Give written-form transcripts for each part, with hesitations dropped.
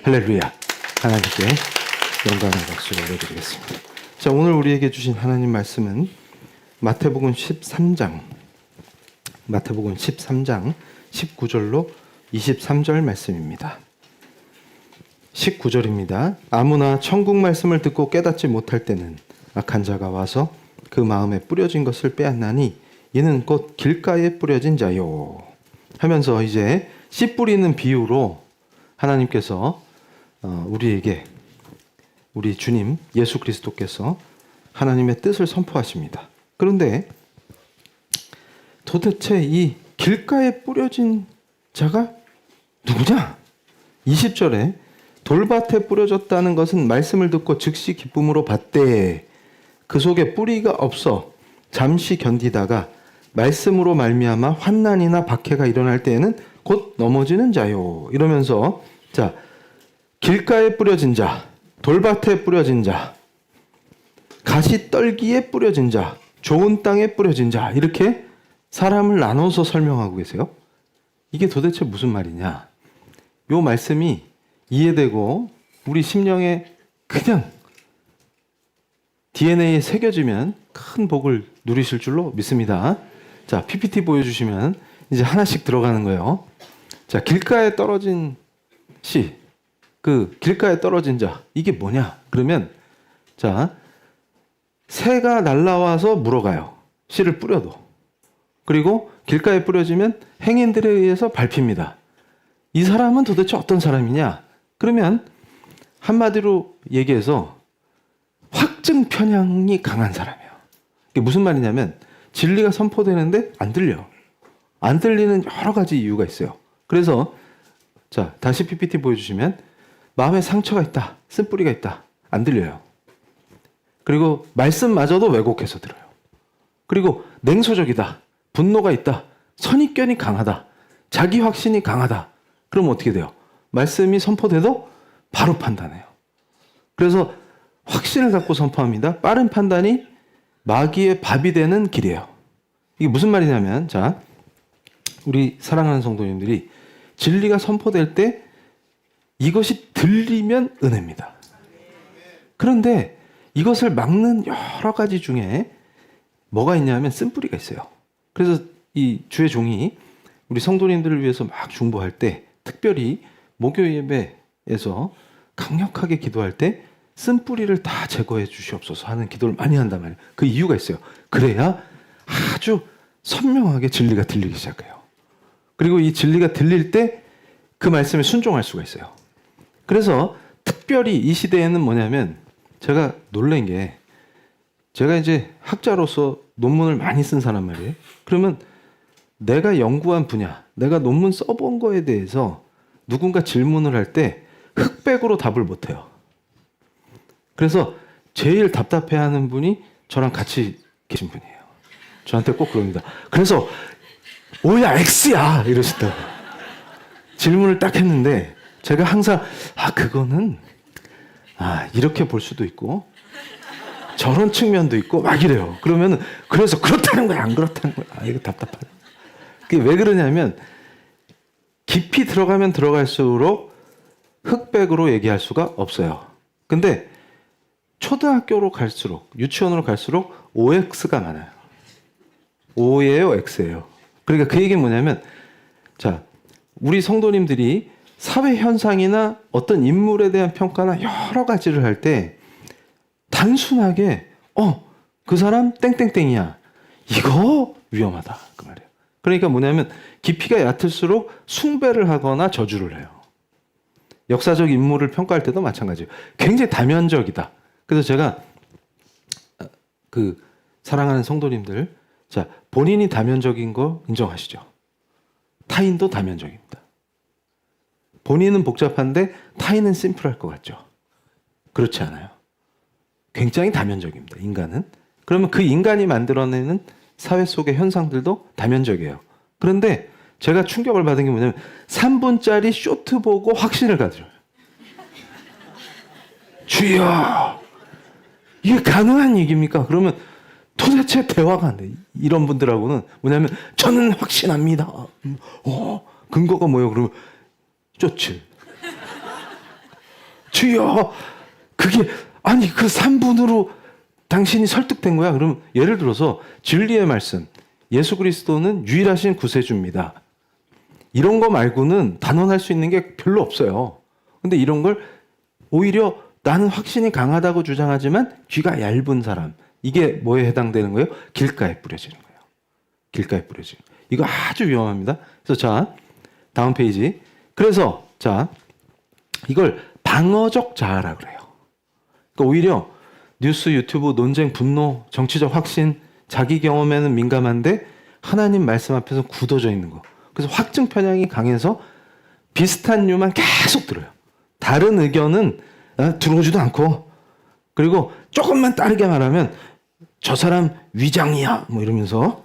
할렐루야. 하나님께 영광의 박수를 올려드리겠습니다. 자, 오늘 우리에게 주신 하나님 말씀은 마태복음 13장 19절로 23절 말씀입니다. 19절입니다. 아무나 천국 말씀을 듣고 깨닫지 못할 때는 악한 자가 와서 그 마음에 뿌려진 것을 빼앗나니 이는 곧 길가에 뿌려진 자요. 하면서 이제 씨 뿌리는 비유로 하나님께서 우리에게 우리 주님 예수 그리스도께서 하나님의 뜻을 선포하십니다. 그런데 도대체 이 길가에 뿌려진 자가 누구냐? 20절에 돌밭에 뿌려졌다는 것은 말씀을 듣고 즉시 기쁨으로 받되 그 속에 뿌리가 없어 잠시 견디다가 말씀으로 말미암아 환난이나 박해가 일어날 때에는 곧 넘어지는 자요. 이러면서 자, 길가에 뿌려진 자, 돌밭에 뿌려진 자, 가시떨기에 뿌려진 자, 좋은 땅에 뿌려진 자, 이렇게 사람을 나눠서 설명하고 계세요. 이게 도대체 무슨 말이냐? 요 말씀이 이해되고 우리 심령에 그냥 DNA에 새겨지면 큰 복을 누리실 줄로 믿습니다. 자, PPT 보여주시면 이제 하나씩 들어가는 거예요. 자, 길가에 떨어진 씨, 그 길가에 떨어진 자, 이게 뭐냐? 그러면 자, 새가 날라와서 물어가요. 씨를 뿌려도. 그리고 길가에 뿌려지면 행인들에 의해서 밟힙니다. 이 사람은 도대체 어떤 사람이냐? 그러면 한마디로 얘기해서 확증 편향이 강한 사람이에요. 이게 무슨 말이냐면 진리가 선포되는데 안 들려. 안 들리는 여러 가지 이유가 있어요. 그래서 자, 다시 PPT 보여주시면 마음에 상처가 있다. 쓴뿌리가 있다. 안 들려요. 그리고 말씀마저도 왜곡해서 들어요. 그리고 냉소적이다. 분노가 있다. 선입견이 강하다. 자기 확신이 강하다. 그럼 어떻게 돼요? 말씀이 선포돼도 바로 판단해요. 그래서 확신을 갖고 선포합니다. 빠른 판단이 마귀의 밥이 되는 길이에요. 이게 무슨 말이냐면 자, 우리 사랑하는 성도님들이 진리가 선포될 때 이것이 들리면 은혜입니다. 그런데 이것을 막는 여러 가지 중에 뭐가 있냐면 쓴뿌리가 있어요. 그래서 이 주의 종이 우리 성도님들을 위해서 막 중보할 때 특별히 목요 예배에서 강력하게 기도할 때 쓴뿌리를 다 제거해 주시옵소서 하는 기도를 많이 한단 말이에요. 그 이유가 있어요. 그래야 아주 선명하게 진리가 들리기 시작해요. 그리고 이 진리가 들릴 때 그 말씀에 순종할 수가 있어요. 그래서 특별히 이 시대에는 뭐냐면 제가 놀란 게 제가 이제 학자로서 논문을 많이 쓴 사람 말이에요. 그러면 내가 연구한 분야, 내가 논문 써본 거에 대해서 누군가 질문을 할 때 흑백으로 답을 못해요. 그래서 제일 답답해하는 분이 저랑 같이 계신 분이에요. 저한테 꼭 그럽니다. 그래서 O야 X야 이러시더라고요. 질문을 딱 했는데 제가 항상 그거는 이렇게 볼 수도 있고 저런 측면도 있고 막 이래요. 그러면은 그래서 그렇다는 거야 안 그렇다는 거야. 이거 답답하다. 그게 왜 그러냐면 깊이 들어가면 들어갈수록 흑백으로 얘기할 수가 없어요. 근데 초등학교로 갈수록 유치원으로 갈수록 OX가 많아요. O예요, X예요. 그러니까 그 얘기는 뭐냐면 자, 우리 성도님들이 사회 현상이나 어떤 인물에 대한 평가나 여러 가지를 할 때 단순하게 그 사람 땡땡땡이야. 이거 위험하다. 그 말이에요. 그러니까 뭐냐면 깊이가 얕을수록 숭배를 하거나 저주를 해요. 역사적 인물을 평가할 때도 마찬가지예요. 굉장히 다면적이다. 그래서 제가 그 사랑하는 성도님들 자, 본인이 다면적인 거 인정하시죠? 타인도 다면적입니다. 본인은 복잡한데 타인은 심플할 것 같죠? 그렇지 않아요. 굉장히 다면적입니다. 인간은. 그러면 그 인간이 만들어내는 사회 속의 현상들도 다면적이에요. 그런데 제가 충격을 받은 게 뭐냐면 3분짜리 쇼트 보고 확신을 가져요. 주여, 이게 가능한 얘기입니까? 그러면 도대체 대화가 안 돼. 이런 분들하고는 뭐냐면 저는 확신합니다. 근거가 뭐예요? 그러면 쇼츠. 주여, 그게 아니 그 3분으로 당신이 설득된 거야? 그럼 예를 들어서 진리의 말씀, 예수 그리스도는 유일하신 구세주입니다. 이런 거 말고는 단언할 수 있는 게 별로 없어요. 근데 이런 걸 오히려 나는 확신이 강하다고 주장하지만 귀가 얇은 사람, 이게 뭐에 해당되는 거예요? 길가에 뿌려지는 거예요. 길가에 뿌려지는 거예요. 이거 아주 위험합니다. 그래서 자, 다음 페이지. 그래서 자, 이걸 방어적 자아라 그래요. 그러니까 오히려 뉴스, 유튜브, 논쟁, 분노, 정치적 확신, 자기 경험에는 민감한데 하나님 말씀 앞에서 굳어져 있는 거. 그래서 확증 편향이 강해서 비슷한 류만 계속 들어요. 다른 의견은 들어오지도 않고, 그리고 조금만 다르게 말하면 저 사람 위장이야 뭐 이러면서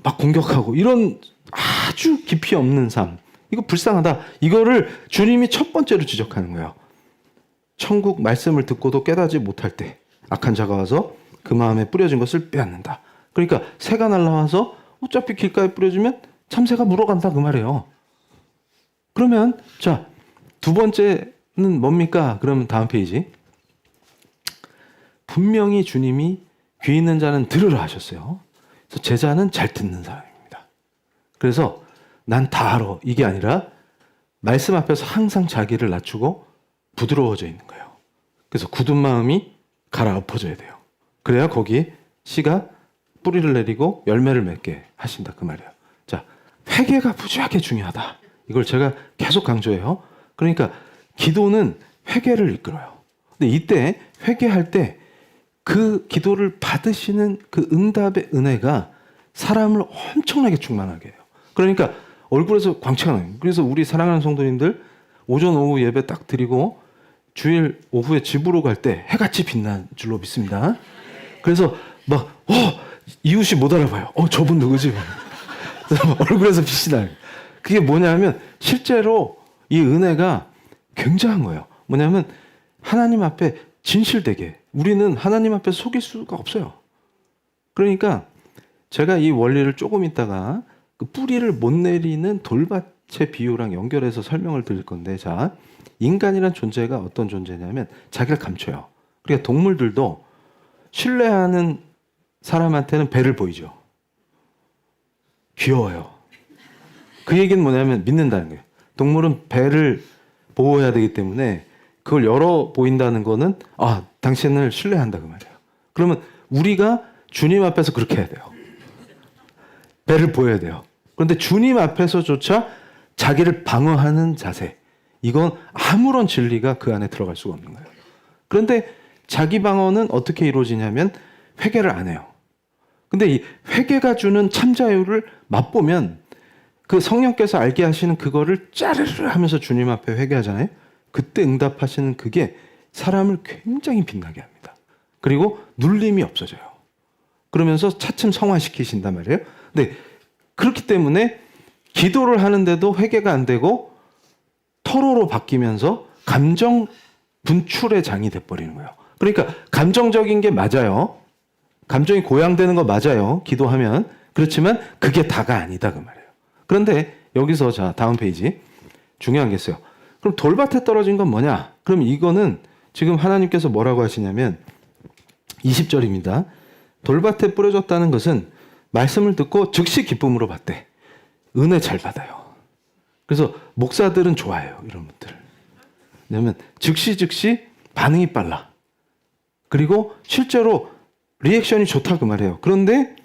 막 공격하고, 이런 아주 깊이 없는 삶, 이거 불쌍하다. 이거를 주님이 첫 번째로 지적하는 거예요. 천국 말씀을 듣고도 깨닫지 못할 때 악한 자가 와서 그 마음에 뿌려진 것을 빼앗는다. 그러니까 새가 날라와서 어차피 길가에 뿌려주면 참새가 물어간다 그 말이에요. 그러면 자, 두 번째는 뭡니까? 그러면 다음 페이지. 분명히 주님이 귀 있는 자는 들으라 하셨어요. 그래서 제자는 잘 듣는 사람입니다. 그래서 난 다 알아, 이게 아니라 말씀 앞에서 항상 자기를 낮추고 부드러워져 있는 거예요. 그래서 굳은 마음이 갈아엎어져야 돼요. 그래야 거기 씨가 뿌리를 내리고 열매를 맺게 하신다 그 말이에요. 자, 회개가 무지하게 중요하다. 이걸 제가 계속 강조해요. 그러니까 기도는 회개를 이끌어요. 근데 이때 회개할 때 그 기도를 받으시는 그 응답의 은혜가 사람을 엄청나게 충만하게 해요. 그러니까 얼굴에서 광채가 나요. 그래서 우리 사랑하는 성도님들 오전 오후 예배 딱 드리고 주일 오후에 집으로 갈 때 해같이 빛난 줄로 믿습니다. 그래서 막 이웃이 못 알아봐요. 저분 누구지? 얼굴에서 빛이 나요. 그게 뭐냐면 실제로 이 은혜가 굉장한 거예요. 뭐냐면 하나님 앞에 진실되게, 우리는 하나님 앞에 속일 수가 없어요. 그러니까 제가 이 원리를 조금 있다가 그 뿌리를 못 내리는 돌밭의 비유랑 연결해서 설명을 드릴 건데, 자, 인간이란 존재가 어떤 존재냐면 자기를 감춰요. 그러니까 동물들도 신뢰하는 사람한테는 배를 보이죠. 귀여워요. 그 얘기는 뭐냐면 믿는다는 거예요. 동물은 배를 보호해야 되기 때문에 그걸 열어 보인다는 거는 당신을 신뢰한다 그 말이에요. 그러면 우리가 주님 앞에서 그렇게 해야 돼요. 배를 보여야 돼요. 그런데 주님 앞에서조차 자기를 방어하는 자세, 이건 아무런 진리가 그 안에 들어갈 수가 없는 거예요. 그런데 자기 방어는 어떻게 이루어지냐면 회개를 안 해요. 근데 이 회개가 주는 참자유를 맛보면 그 성령께서 알게 하시는 그거를 짜르르 하면서 주님 앞에 회개하잖아요. 그때 응답하시는 그게 사람을 굉장히 빛나게 합니다. 그리고 눌림이 없어져요. 그러면서 차츰 성화시키신단 말이에요. 근데 그렇기 때문에 기도를 하는데도 회개가 안 되고 토로로 바뀌면서 감정 분출의 장이 돼버리는 거예요. 그러니까 감정적인 게 맞아요. 감정이 고양되는 거 맞아요. 기도하면. 그렇지만 그게 다가 아니다 그 말이에요. 그런데 여기서 자, 다음 페이지. 중요한 게 있어요. 그럼 돌밭에 떨어진 건 뭐냐? 그럼 이거는 지금 하나님께서 뭐라고 하시냐면 20절입니다. 돌밭에 뿌려졌다는 것은 말씀을 듣고 즉시 기쁨으로 받대. 은혜 잘 받아요. 그래서 목사들은 좋아해요, 이런 분들. 왜냐면 즉시 반응이 빨라. 그리고 실제로 리액션이 좋다 그 말이에요. 그런데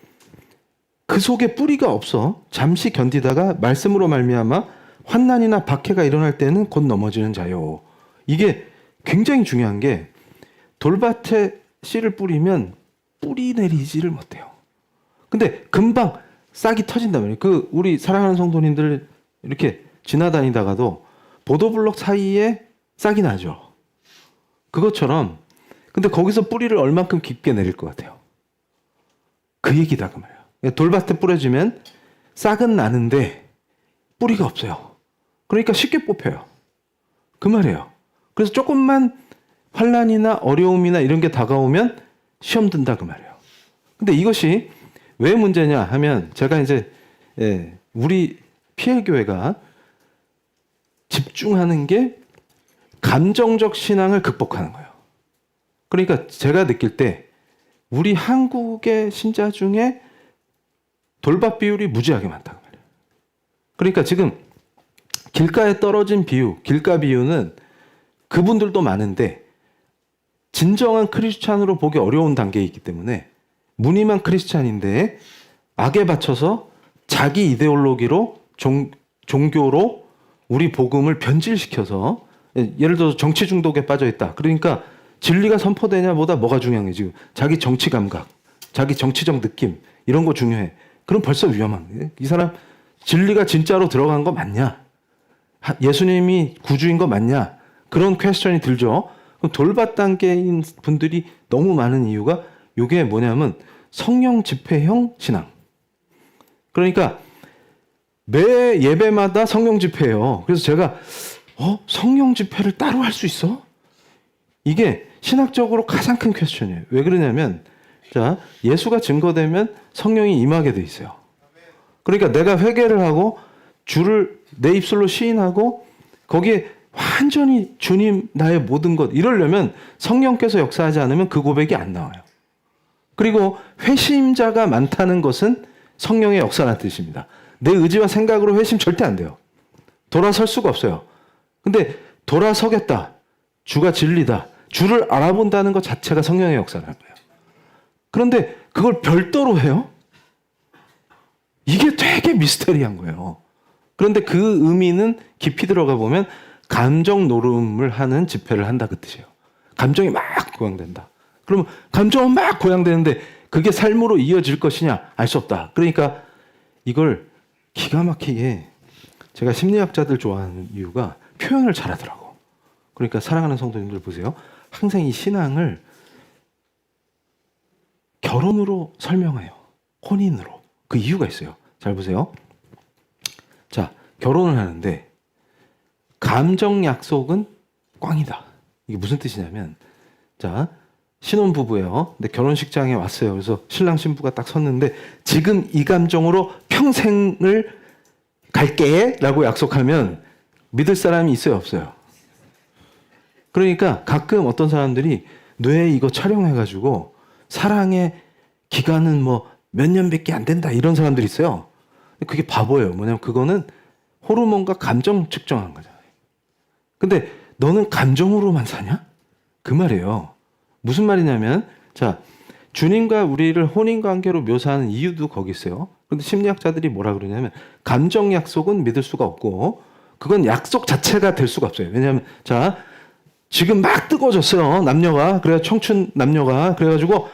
그 속에 뿌리가 없어 잠시 견디다가 말씀으로 말미암아 환난이나 박해가 일어날 때는 곧 넘어지는 자요. 이게 굉장히 중요한 게 돌밭에 씨를 뿌리면 뿌리 내리지를 못해요. 근데 금방 싹이 터진단 말이에요. 그 우리 사랑하는 성도님들 이렇게 지나다니다가도 보도블록 사이에 싹이 나죠. 그것처럼 근데 거기서 뿌리를 얼만큼 깊게 내릴 것 같아요. 그 얘기다 그 말이에요. 돌밭에 뿌려지면 싹은 나는데 뿌리가 없어요. 그러니까 쉽게 뽑혀요. 그 말이에요. 그래서 조금만 환난이나 어려움이나 이런 게 다가오면 시험 든다 그 말이에요. 근데 이것이 왜 문제냐 하면 제가 이제 우리 PL교회가 집중하는 게 감정적 신앙을 극복하는 거예요. 그러니까 제가 느낄 때 우리 한국의 신자 중에 돌밭 비율이 무지하게 많다고 말이에요. 그러니까 지금 길가에 떨어진 비유, 길가 비유는 그분들도 많은데 진정한 크리스찬으로 보기 어려운 단계에 있기 때문에 무늬만 크리스찬인데 악에 받쳐서 자기 이데올로기로 종교로 우리 복음을 변질시켜서 예를 들어서 정치 중독에 빠져 있다. 그러니까 진리가 선포되냐보다 뭐가 중요해 지금 자기 정치 감각, 자기 정치적 느낌 이런 거 중요해. 그럼 벌써 위험한 거예요. 이 사람 진리가 진짜로 들어간 거 맞냐? 예수님이 구주인 거 맞냐? 그런 퀘스천이 들죠. 그럼 돌밭 단계인 분들이 너무 많은 이유가 이게 뭐냐면 성령 집회형 신앙. 그러니까 매 예배마다 성령 집회예요. 그래서 제가 성령 집회를 따로 할 수 있어? 이게 신학적으로 가장 큰 퀘스천이에요. 왜 그러냐면 자, 예수가 증거되면 성령이 임하게 돼 있어요. 그러니까 내가 회개를 하고 주를 내 입술로 시인하고 거기에 완전히 주님 나의 모든 것 이러려면 성령께서 역사하지 않으면 그 고백이 안 나와요. 그리고 회심자가 많다는 것은 성령의 역사라는 뜻입니다. 내 의지와 생각으로 회심 절대 안 돼요. 돌아설 수가 없어요. 근데 돌아서겠다. 주가 진리다. 주를 알아본다는 것 자체가 성령의 역사라는 거예요. 그런데 그걸 별도로 해요? 이게 되게 미스테리한 거예요. 그런데 그 의미는 깊이 들어가 보면 감정 노름을 하는 집회를 한다 그 뜻이에요. 감정이 막 고양된다. 그러면 감정은 막 고양되는데 그게 삶으로 이어질 것이냐? 알 수 없다. 그러니까 이걸 기가 막히게 제가 심리학자들 좋아하는 이유가 표현을 잘하더라고. 그러니까 사랑하는 성도님들 보세요. 항상 이 신앙을 결혼으로 설명해요. 혼인으로. 그 이유가 있어요. 잘 보세요. 자, 결혼을 하는데 감정 약속은 꽝이다. 이게 무슨 뜻이냐면 자, 신혼부부예요. 근데 결혼식장에 왔어요. 그래서 신랑 신부가 딱 섰는데 지금 이 감정으로 평생을 갈게 라고 약속하면 믿을 사람이 있어요? 없어요? 그러니까 가끔 어떤 사람들이 뇌에 이거 촬영해가지고 사랑의 기간은 뭐 몇 년밖에 안 된다 이런 사람들이 있어요. 그게 바보예요. 뭐냐면 그거는 호르몬과 감정 측정한 거잖아요. 근데 너는 감정으로만 사냐? 그 말이에요. 무슨 말이냐면 자, 주님과 우리를 혼인관계로 묘사하는 이유도 거기 있어요. 그런데 심리학자들이 뭐라 그러냐면 감정 약속은 믿을 수가 없고 그건 약속 자체가 될 수가 없어요. 왜냐하면 자, 지금 막 뜨거워졌어요. 남녀가. 그래야 청춘 남녀가. 그래가지고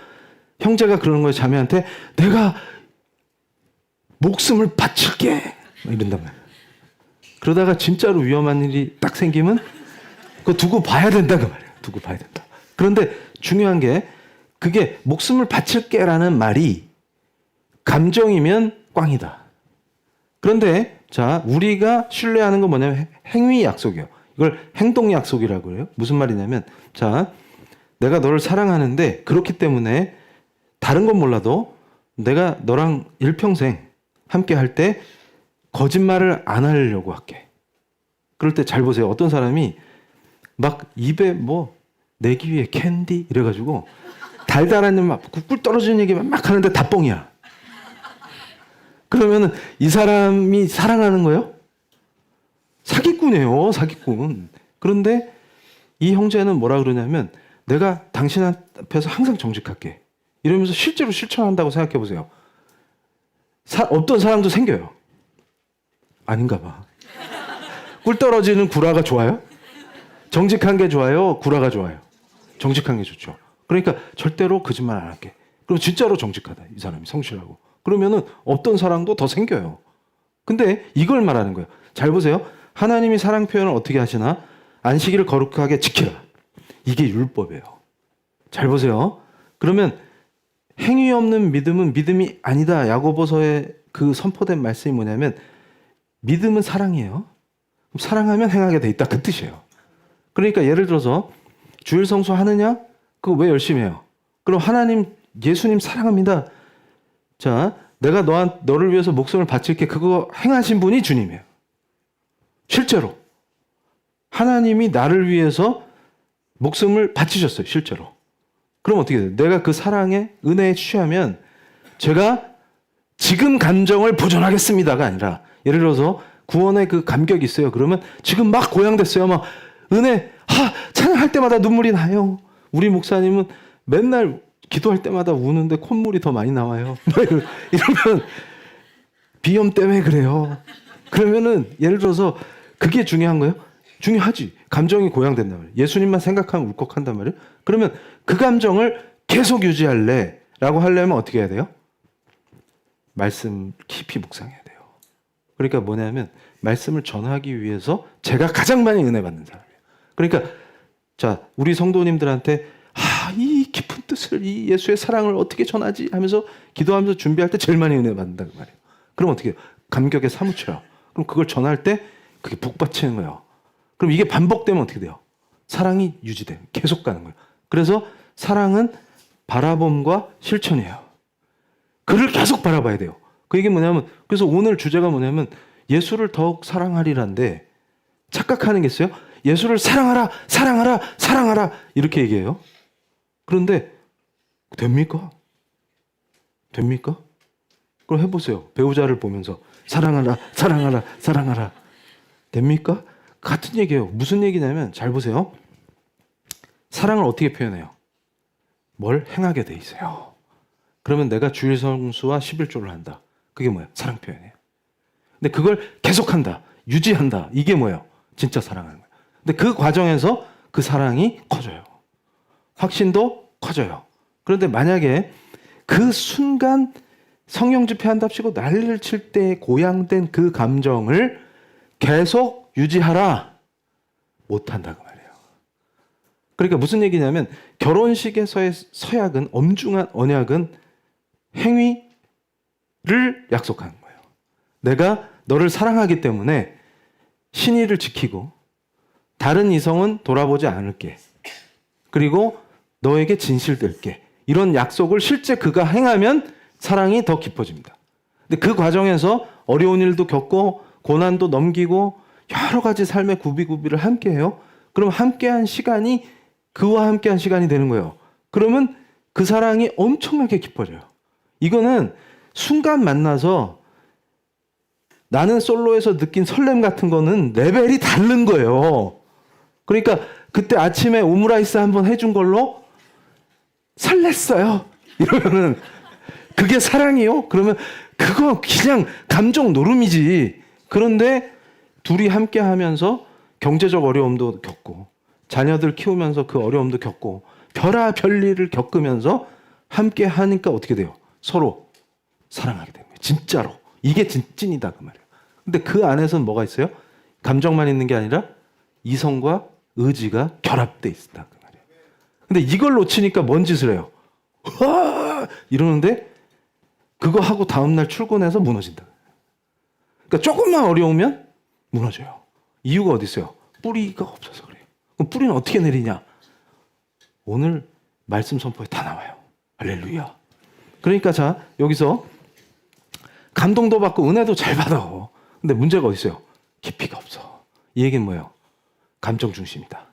형제가 그러는 거예요. 자매한테 내가 목숨을 바칠게. 이런단 말이에요. 그러다가 진짜로 위험한 일이 딱 생기면 그거 두고 봐야 된다 그 말이에요. 두고 봐야 된다. 그런데 중요한 게 그게 목숨을 바칠게라는 말이 감정이면 꽝이다. 그런데 자, 우리가 신뢰하는 건 뭐냐면 행위 약속이에요. 이걸 행동 약속이라고 해요. 무슨 말이냐면 자, 내가 너를 사랑하는데 그렇기 때문에 다른 건 몰라도 내가 너랑 일평생 함께 할 때 거짓말을 안 하려고 할게. 그럴 때 잘 보세요. 어떤 사람이 막 입에 뭐 내기 위해 캔디 이래가지고 달달한 막 꿀 떨어지는 얘기만 막 하는데 다 뻥이야. 그러면은 이 사람이 사랑하는 거예요? 사기꾼이에요, 사기꾼. 그런데 이 형제는 뭐라 그러냐면 내가 당신 앞에서 항상 정직할게. 이러면서 실제로 실천한다고 생각해 보세요. 없던 사랑도 생겨요. 아닌가 봐. 꿀 떨어지는 구라가 좋아요? 정직한 게 좋아요? 구라가 좋아요? 정직한 게 좋죠. 그러니까 절대로 거짓말 안 할게. 그럼 진짜로 정직하다. 이 사람이 성실하고. 그러면은 없던 사랑도 더 생겨요. 근데 이걸 말하는 거예요. 잘 보세요. 하나님이 사랑 표현을 어떻게 하시나? 안식일을 거룩하게 지키라. 이게 율법이에요. 잘 보세요. 그러면 행위 없는 믿음은 믿음이 아니다. 야고보서에 그 선포된 말씀이 뭐냐면 믿음은 사랑이에요. 사랑하면 행하게 돼 있다. 그 뜻이에요. 그러니까 예를 들어서 주일 성수 하느냐? 그거 왜 열심히 해요? 그럼 하나님, 예수님 사랑합니다. 자, 내가 너를 위해서 목숨을 바칠게. 그거 행하신 분이 주님이에요. 실제로. 하나님이 나를 위해서 목숨을 바치셨어요, 실제로. 그럼 어떻게 돼요? 내가 그 사랑에, 은혜에 취하면 제가 지금 감정을 보존하겠습니다가 아니라, 예를 들어서 구원의 그 감격이 있어요. 그러면 지금 막 고양됐어요. 막 은혜, 찬양할 때마다 눈물이 나요. 우리 목사님은 맨날 기도할 때마다 우는데 콧물이 더 많이 나와요. 이러면 비염 때문에 그래요. 그러면은 예를 들어서 그게 중요한 거예요? 중요하지. 감정이 고양된단 말이에요. 예수님만 생각하면 울컥한단 말이에요. 그러면 그 감정을 계속 유지할래? 라고 하려면 어떻게 해야 돼요? 말씀 깊이 묵상해야 돼요. 그러니까 뭐냐면 말씀을 전하기 위해서 제가 가장 많이 은혜 받는 사람이에요. 그러니까 자, 우리 성도님들한테 이 깊은 뜻을, 이 예수의 사랑을 어떻게 전하지 하면서 기도하면서 준비할 때 제일 많이 은혜 받는다는 말이에요. 그럼 어떻게 해요? 감격에 사무쳐요. 그럼 그걸 전할 때 그게 북받치는 거예요. 그럼 이게 반복되면 어떻게 돼요? 사랑이 유지돼요. 계속 가는 거예요. 그래서 사랑은 바라봄과 실천이에요. 그를 계속 바라봐야 돼요. 그 얘기 뭐냐면, 그래서 오늘 주제가 뭐냐면 예수를 더욱 사랑하리란데, 착각하는 게 있어요. 예수를 사랑하라, 사랑하라, 사랑하라 이렇게 얘기해요. 그런데 됩니까? 됩니까? 그럼 해보세요. 배우자를 보면서 사랑하라, 사랑하라, 사랑하라. 됩니까? 같은 얘기예요. 무슨 얘기냐면, 잘 보세요. 사랑을 어떻게 표현해요? 뭘 행하게 돼 있어요. 그러면 내가 주일 성수와 11조를 한다. 그게 뭐예요? 사랑 표현이에요. 근데 그걸 계속한다, 유지한다. 이게 뭐예요? 진짜 사랑하는 거예요. 근데 그 과정에서 그 사랑이 커져요. 확신도 커져요. 그런데 만약에 그 순간 성령 집회한답시고 난리를 칠 때 고양된 그 감정을 계속 유지하라, 못한다 그 말이에요. 그러니까 무슨 얘기냐면, 결혼식에서의 서약은, 엄중한 언약은 행위를 약속하는 거예요. 내가 너를 사랑하기 때문에 신의를 지키고 다른 이성은 돌아보지 않을게. 그리고 너에게 진실될게. 이런 약속을 실제 그가 행하면 사랑이 더 깊어집니다. 근데 그 과정에서 어려운 일도 겪고 고난도 넘기고 여러 가지 삶의 구비구비를 함께 해요. 그럼 함께한 시간이 그와 함께한 시간이 되는 거예요. 그러면 그 사랑이 엄청나게 깊어져요. 이거는 순간 만나서 나는 솔로에서 느낀 설렘 같은 거는 레벨이 다른 거예요. 그러니까 그때 아침에 오므라이스 한번 해준 걸로 설렜어요. 이러면은 그게 사랑이요? 그러면 그거 그냥 감정 노름이지. 그런데 둘이 함께 하면서 경제적 어려움도 겪고 자녀들 키우면서 그 어려움도 겪고 별일을 겪으면서 함께 하니까 어떻게 돼요? 서로 사랑하게 되는 거예요. 진짜로. 이게 찐이다 그 말이에요. 근데 그 안에서는 뭐가 있어요? 감정만 있는 게 아니라 이성과 의지가 결합돼 있다 그 말이에요. 근데 이걸 놓치니까 뭔 짓을 해요? 이러는데 그거 하고 다음날 출근해서 무너진다. 그러니까 조금만 어려우면 무너져요. 이유가 어디 있어요? 뿌리가 없어서 그래요. 그럼 뿌리는 어떻게 내리냐? 오늘 말씀 선포에 다 나와요. 할렐루야. 그러니까 자, 여기서 감동도 받고 은혜도 잘 받아. 근데 문제가 어디 있어요? 깊이가 없어. 이 얘기는 뭐예요? 감정 중심이다.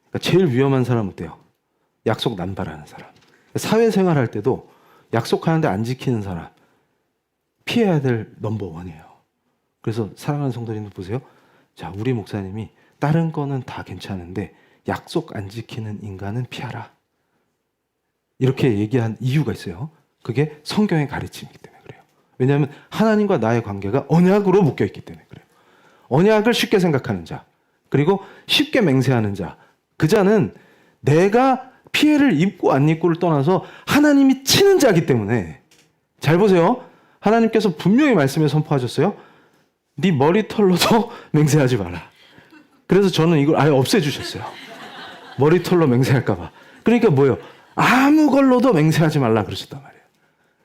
그러니까 제일 위험한 사람은 어때요? 약속 남발하는 사람. 사회생활 할 때도 약속하는데 안 지키는 사람 피해야 될 넘버원이에요. 그래서 사랑하는 성도님들 보세요. 자, 우리 목사님이 다른 거는 다 괜찮은데 약속 안 지키는 인간은 피하라. 이렇게 얘기한 이유가 있어요. 그게 성경의 가르침이기 때문에 그래요. 왜냐하면 하나님과 나의 관계가 언약으로 묶여있기 때문에 그래요. 언약을 쉽게 생각하는 자, 그리고 쉽게 맹세하는 자, 그 자는 내가 피해를 입고 안 입고를 떠나서 하나님이 치는 자이기 때문에. 잘 보세요. 하나님께서 분명히 말씀에 선포하셨어요. 네 머리털로도 맹세하지 마라. 그래서 저는 이걸 아예 없애주셨어요. 머리털로 맹세할까 봐. 그러니까 뭐예요? 아무 걸로도 맹세하지 말라 그러셨단 말이에요.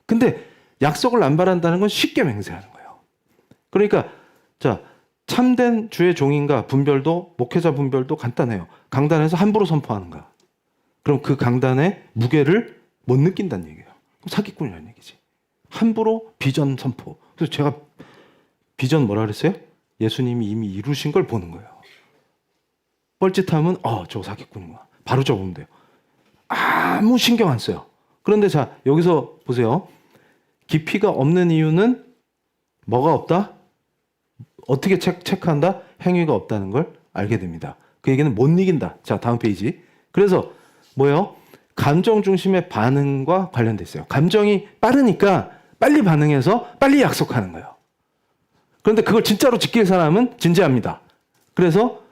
근데 약속을 남발한다는 건 쉽게 맹세하는 거예요. 그러니까 자, 참된 주의 종인가 분별도, 목회자 분별도 간단해요. 강단에서 함부로 선포하는가. 그럼 그 강단의 무게를 못 느낀다는 얘기예요. 그럼 사기꾼이라는 얘기지. 함부로 비전 선포. 그래서 제가 비전 뭐라 그랬어요? 예수님이 이미 이루신 걸 보는 거예요. 뻘짓하면 저거 사기꾼이구나. 바로 접으면 돼요. 아무 신경 안 써요. 그런데 자, 여기서 보세요. 깊이가 없는 이유는 뭐가 없다? 어떻게 체크한다? 행위가 없다는 걸 알게 됩니다. 그 얘기는 못 이긴다. 자, 다음 페이지. 그래서 뭐예요? 감정 중심의 반응과 관련돼 있어요. 감정이 빠르니까 빨리 반응해서 빨리 약속하는 거예요. 그런데 그걸 진짜로 지킬 사람은 진지합니다. 그래서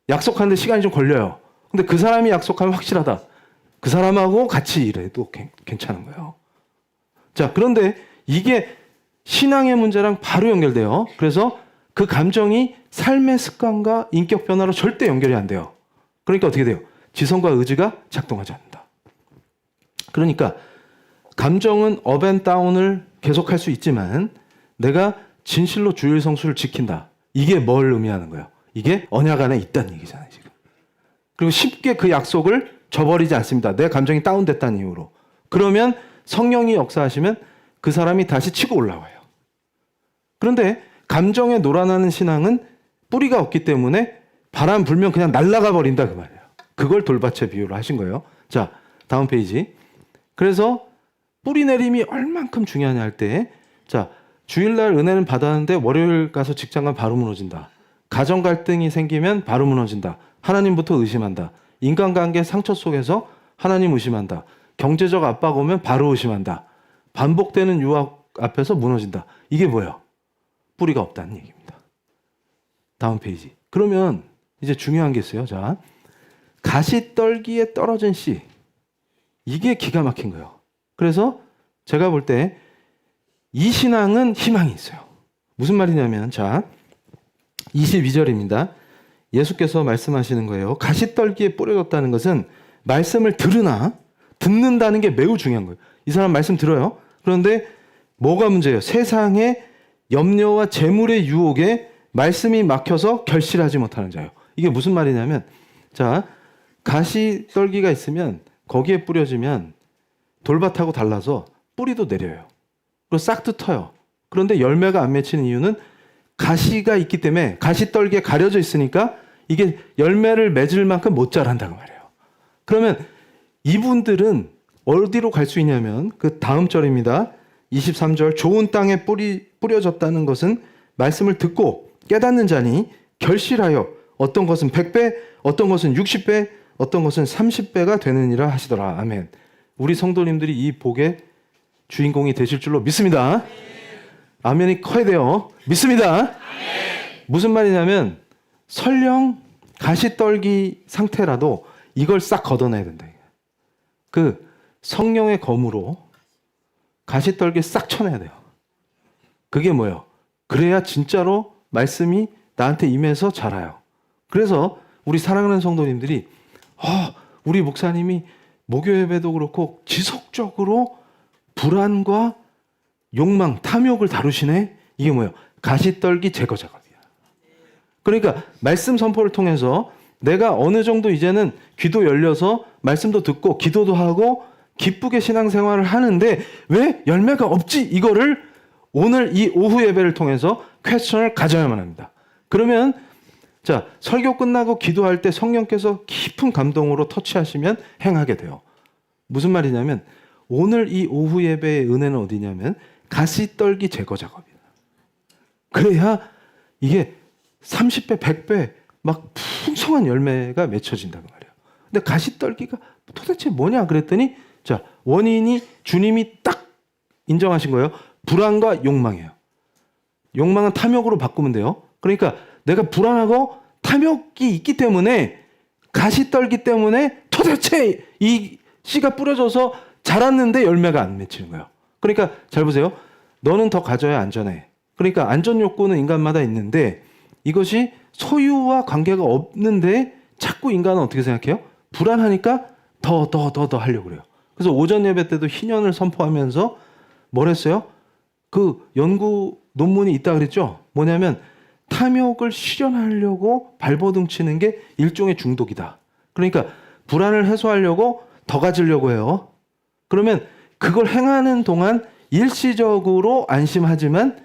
약속하는데 시간이 좀 걸려요. 근데 그 사람이 약속하면 확실하다. 그 사람하고 같이 일해도 괜찮은 거예요. 자, 그런데 이게 신앙의 문제랑 바로 연결돼요. 그래서 그 감정이 삶의 습관과 인격 변화로 절대 연결이 안 돼요. 그러니까 어떻게 돼요? 지성과 의지가 작동하지 않는다. 그러니까 감정은 업 앤 다운을 계속할 수 있지만 내가 진실로 주일 성수를 지킨다. 이게 뭘 의미하는 거예요? 이게 언약 안에 있다는 얘기잖아요, 지금. 그리고 쉽게 그 약속을 저버리지 않습니다. 내 감정이 다운됐다는 이유로. 그러면 성령이 역사하시면 그 사람이 다시 치고 올라와요. 그런데 감정에 놀아나는 신앙은 뿌리가 없기 때문에 바람 불면 그냥 날아가 버린다 그 말이에요. 그걸 돌밭에 비유를 하신 거예요. 자, 다음 페이지. 그래서 뿌리 내림이 얼만큼 중요하냐 할 때, 자, 주일날 은혜는 받았는데 월요일 가서 직장 가면 바로 무너진다. 가정 갈등이 생기면 바로 무너진다. 하나님부터 의심한다. 인간관계 상처 속에서 하나님 의심한다. 경제적 압박 오면 바로 의심한다. 반복되는 유혹 앞에서 무너진다. 이게 뭐예요? 뿌리가 없다는 얘기입니다. 다음 페이지. 그러면 이제 중요한 게 있어요. 자, 가시떨기에 떨어진 씨. 이게 기가 막힌 거예요. 그래서 제가 볼 때 이 신앙은 희망이 있어요. 무슨 말이냐면, 자, 22절입니다. 예수께서 말씀하시는 거예요. 가시떨기에 뿌려졌다는 것은 말씀을 들으나 듣는다는 게 매우 중요한 거예요. 이 사람 말씀 들어요. 그런데 뭐가 문제예요? 세상의 염려와 재물의 유혹에 말씀이 막혀서 결실하지 못하는 자예요. 이게 무슨 말이냐면, 자, 가시떨기가 있으면 거기에 뿌려지면 돌밭하고 달라서 뿌리도 내려요. 그리고 싹도 터요. 그런데 열매가 안 맺히는 이유는 가시가 있기 때문에, 가시떨기에 가려져 있으니까 이게 열매를 맺을 만큼 못 자란다고 말해요. 그러면 이분들은 어디로 갈 수 있냐면 그 다음 절입니다. 23절. 좋은 땅에 뿌려졌다는 것은 말씀을 듣고 깨닫는 자니 결실하여 어떤 것은 100배, 어떤 것은 60배, 어떤 것은 30배가 되느니라 하시더라. 아멘. 우리 성도님들이 이 복의 주인공이 되실 줄로 믿습니다. 아멘이 커야 돼요. 믿습니다. 무슨 말이냐면 설령 가시떨기 상태라도 이걸 싹 걷어내야 된다. 그 성령의 검으로 가시떨기 싹 쳐내야 돼요. 그게 뭐예요? 그래야 진짜로 말씀이 나한테 임해서 자라요. 그래서 우리 사랑하는 성도님들이 우리 목사님이 목요 예배도 그렇고 지속적으로 불안과 욕망, 탐욕을 다루시네. 이게 뭐예요? 가시떨기 제거 작업이야. 그러니까 말씀 선포를 통해서 내가 어느 정도 이제는 귀도 열려서 말씀도 듣고 기도도 하고 기쁘게 신앙생활을 하는데 왜 열매가 없지? 이거를 오늘 이 오후 예배를 통해서 퀘스천을 가져야만 합니다. 그러면 자, 설교 끝나고 기도할 때 성령께서 깊은 감동으로 터치하시면 행하게 돼요. 무슨 말이냐면 오늘 이 오후 예배의 은혜는 어디냐면 가시떨기 제거 작업이다. 그래야 이게 30배, 100배 막 풍성한 열매가 맺혀진다고 말이에요. 근데 가시떨기가 도대체 뭐냐 그랬더니 자, 원인이 주님이 딱 인정하신 거예요. 불안과 욕망이에요. 욕망은 탐욕으로 바꾸면 돼요. 그러니까 내가 불안하고 탐욕이 있기 때문에 가시떨기 때문에 도대체 이 씨가 뿌려져서 자랐는데 열매가 안 맺히는 거예요. 그러니까 잘 보세요. 너는 더 가져야 안전해. 그러니까 안전 욕구는 인간마다 있는데 이것이 소유와 관계가 없는데 자꾸 인간은 어떻게 생각해요? 불안하니까 더 하려고 그래요. 그래서 오전 예배 때도 희년을 선포하면서 뭘 했어요? 그 연구 논문이 있다 그랬죠? 뭐냐면 탐욕을 실현하려고 발버둥 치는 게 일종의 중독이다. 그러니까 불안을 해소하려고 더 가지려고 해요. 그러면 그걸 행하는 동안 일시적으로 안심하지만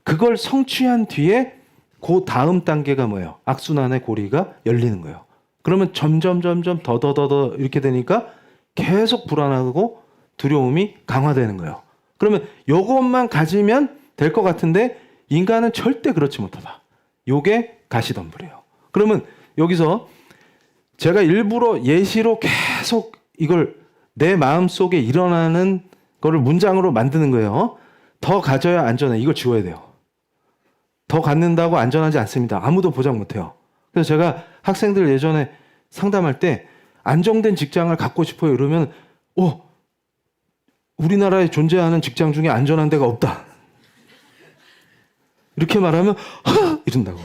그걸 성취한 뒤에 그 다음 단계가 뭐예요? 악순환의 고리가 열리는 거예요. 그러면 점점 더 이렇게 되니까 계속 불안하고 두려움이 강화되는 거예요. 그러면 요것만 가지면 될 것 같은데 인간은 절대 그렇지 못하다. 요게 가시덤불이에요. 그러면 여기서 제가 일부러 예시로 계속 이걸 내 마음속에 일어나는 거를 문장으로 만드는 거예요. 더 가져야 안전해. 이걸 지워야 돼요. 더 갖는다고 안전하지 않습니다. 아무도 보장 못해요. 그래서 제가 학생들 예전에 상담할 때 안정된 직장을 갖고 싶어요. 이러면 우리나라에 존재하는 직장 중에 안전한 데가 없다. 이렇게 말하면 이런다고.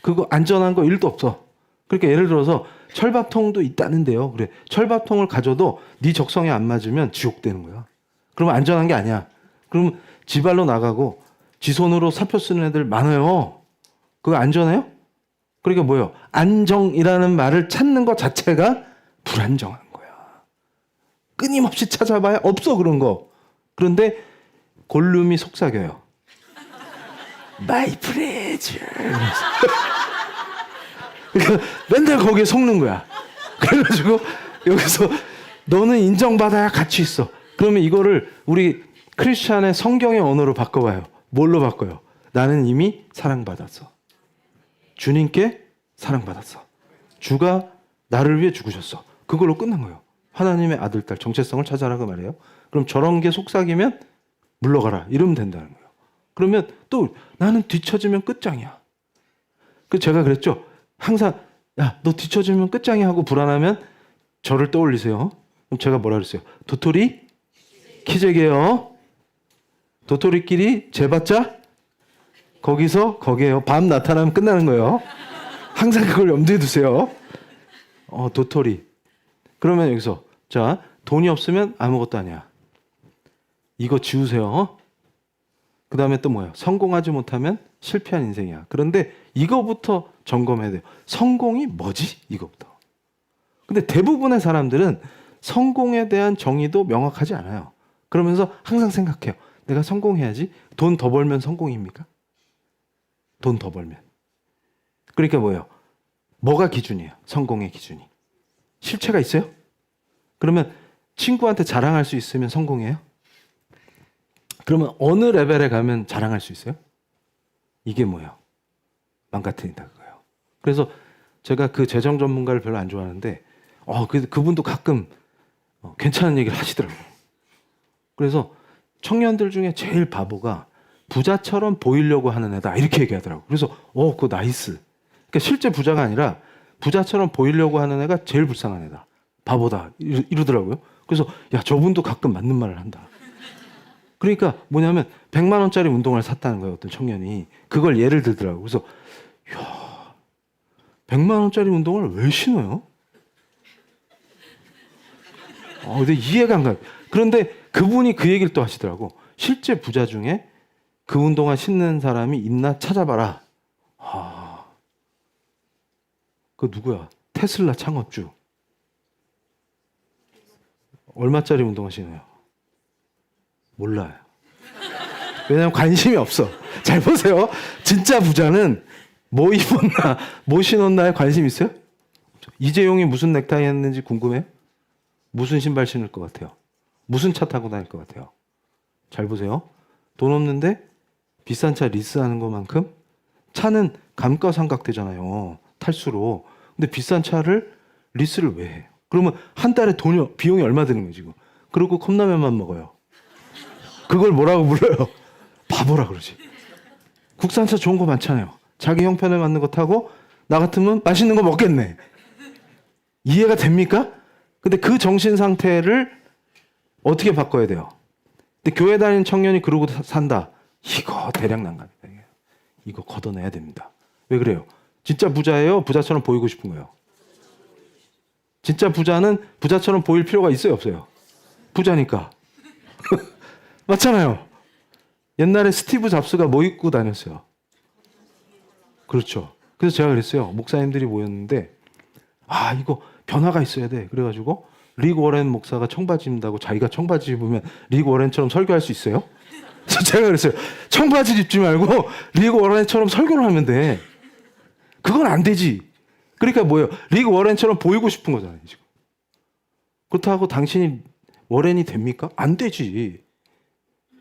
그거 안전한 거 1도 없어. 그러니까 예를 들어서 철밥통도 있다는데요. 그래. 철밥통을 가져도 네 적성에 안 맞으면 지옥 되는 거야. 그러면 안전한 게 아니야. 그럼 지발로 나가고 지 손으로 사표 쓰는 애들 많아요. 그거 안전해요? 그러니까 뭐예요? 안정이라는 말을 찾는 것 자체가 불안정한 거야. 끊임없이 찾아봐야 없어 그런 거. 그런데 골룸이 속삭여요. My pleasure. 그러니까 맨날 거기에 속는 거야. 그래가지고 여기서 너는 인정받아야 가치 있어. 그러면 이거를 우리 크리스찬의 성경의 언어로 바꿔봐요. 뭘로 바꿔요? 나는 이미 사랑받았어. 주님께 사랑받았어. 주가 나를 위해 죽으셨어. 그걸로 끝난 거예요. 하나님의 아들, 딸, 정체성을 찾아라고 말해요. 그럼 저런 게 속삭이면 물러가라. 이러면 된다는 거예요. 그러면 또 나는 뒤처지면 끝장이야. 그 제가 그랬죠. 항상 야, 너 뒤처지면 끝장이야 하고 불안하면 저를 떠올리세요. 그럼 제가 뭐라 그랬어요? 도토리 키재게요. 도토리끼리 재봤자 거기서 거기에요. 밤 나타나면 끝나는 거예요. 항상 그걸 염두에 두세요. 도토리. 그러면 여기서 자, 돈이 없으면 아무것도 아니야. 이거 지우세요. 그 다음에 또 뭐예요? 성공하지 못하면 실패한 인생이야. 그런데 이거부터 점검해야 돼요. 성공이 뭐지? 이거부터. 근데 대부분의 사람들은 성공에 대한 정의도 명확하지 않아요. 그러면서 항상 생각해요. 내가 성공해야지. 돈 더 벌면 성공입니까? 돈 더 벌면. 그러니까 뭐예요? 뭐가 기준이에요? 성공의 기준이. 실체가 있어요? 그러면 친구한테 자랑할 수 있으면 성공이에요? 그러면 어느 레벨에 가면 자랑할 수 있어요? 이게 뭐예요? 망가뜨린다 그거예요. 그래서 제가 그 재정 전문가를 별로 안 좋아하는데 그분도 가끔 괜찮은 얘기를 하시더라고요. 그래서 청년들 중에 제일 바보가 부자처럼 보이려고 하는 애다 이렇게 얘기하더라고요. 그래서 그거 나이스. 그러니까 실제 부자가 아니라 부자처럼 보이려고 하는 애가 제일 불쌍한 애다. 바보다 이러더라고요. 그래서 야, 저분도 가끔 맞는 말을 한다. 그러니까 뭐냐면 100만 원짜리 운동화를 샀다는 거예요. 어떤 청년이. 그걸 예를 들더라고요. 그래서 야, 100만 원짜리 운동화를 왜 신어요? 근데 이해가 안 가요. 그런데 그분이 그 얘기를 또 하시더라고. 실제 부자 중에 그 운동화 신는 사람이 있나 찾아봐라. 그 누구야? 테슬라 창업주. 얼마짜리 운동화 신어요? 몰라요. 왜냐하면 관심이 없어. 잘 보세요. 진짜 부자는 뭐 입었나, 뭐 신었나에 관심 있어요? 이재용이 무슨 넥타이 했는지 궁금해요? 무슨 신발 신을 것 같아요? 무슨 차 타고 다닐 것 같아요? 잘 보세요. 돈 없는데 비싼 차 리스하는 것만큼 차는 감가상각되잖아요. 탈수로. 근데 비싼 차를 리스를 왜 해? 그러면 한 달에 비용이 얼마 드는 거예요 지금? 그리고 컵라면만 먹어요. 그걸 뭐라고 불러요? 바보라 그러지. 국산차 좋은 거 많잖아요. 자기 형편에 맞는 거 타고 나 같으면 맛있는 거 먹겠네. 이해가 됩니까? 근데 그 정신 상태를 어떻게 바꿔야 돼요? 근데 교회 다니는 청년이 그러고 산다. 이거 대량 난감이다. 이거 걷어내야 됩니다. 왜 그래요? 진짜 부자예요? 부자처럼 보이고 싶은 거예요? 진짜 부자는 부자처럼 보일 필요가 있어요? 없어요? 부자니까. 맞잖아요. 옛날에 스티브 잡스가 뭐 입고 다녔어요? 그렇죠. 그래서 제가 그랬어요. 목사님들이 모였는데 이거 변화가 있어야 돼. 그래가지고 릭 워렌 목사가 청바지 입는다고 자기가 청바지 입으면 릭 워렌처럼 설교할 수 있어요? 그래서 제가 그랬어요. 청바지 입지 말고 릭 워렌처럼 설교를 하면 돼. 그건 안 되지. 그러니까 뭐예요? 릭 워렌처럼 보이고 싶은 거잖아요, 지금. 그렇다고 당신이 워렌이 됩니까? 안 되지.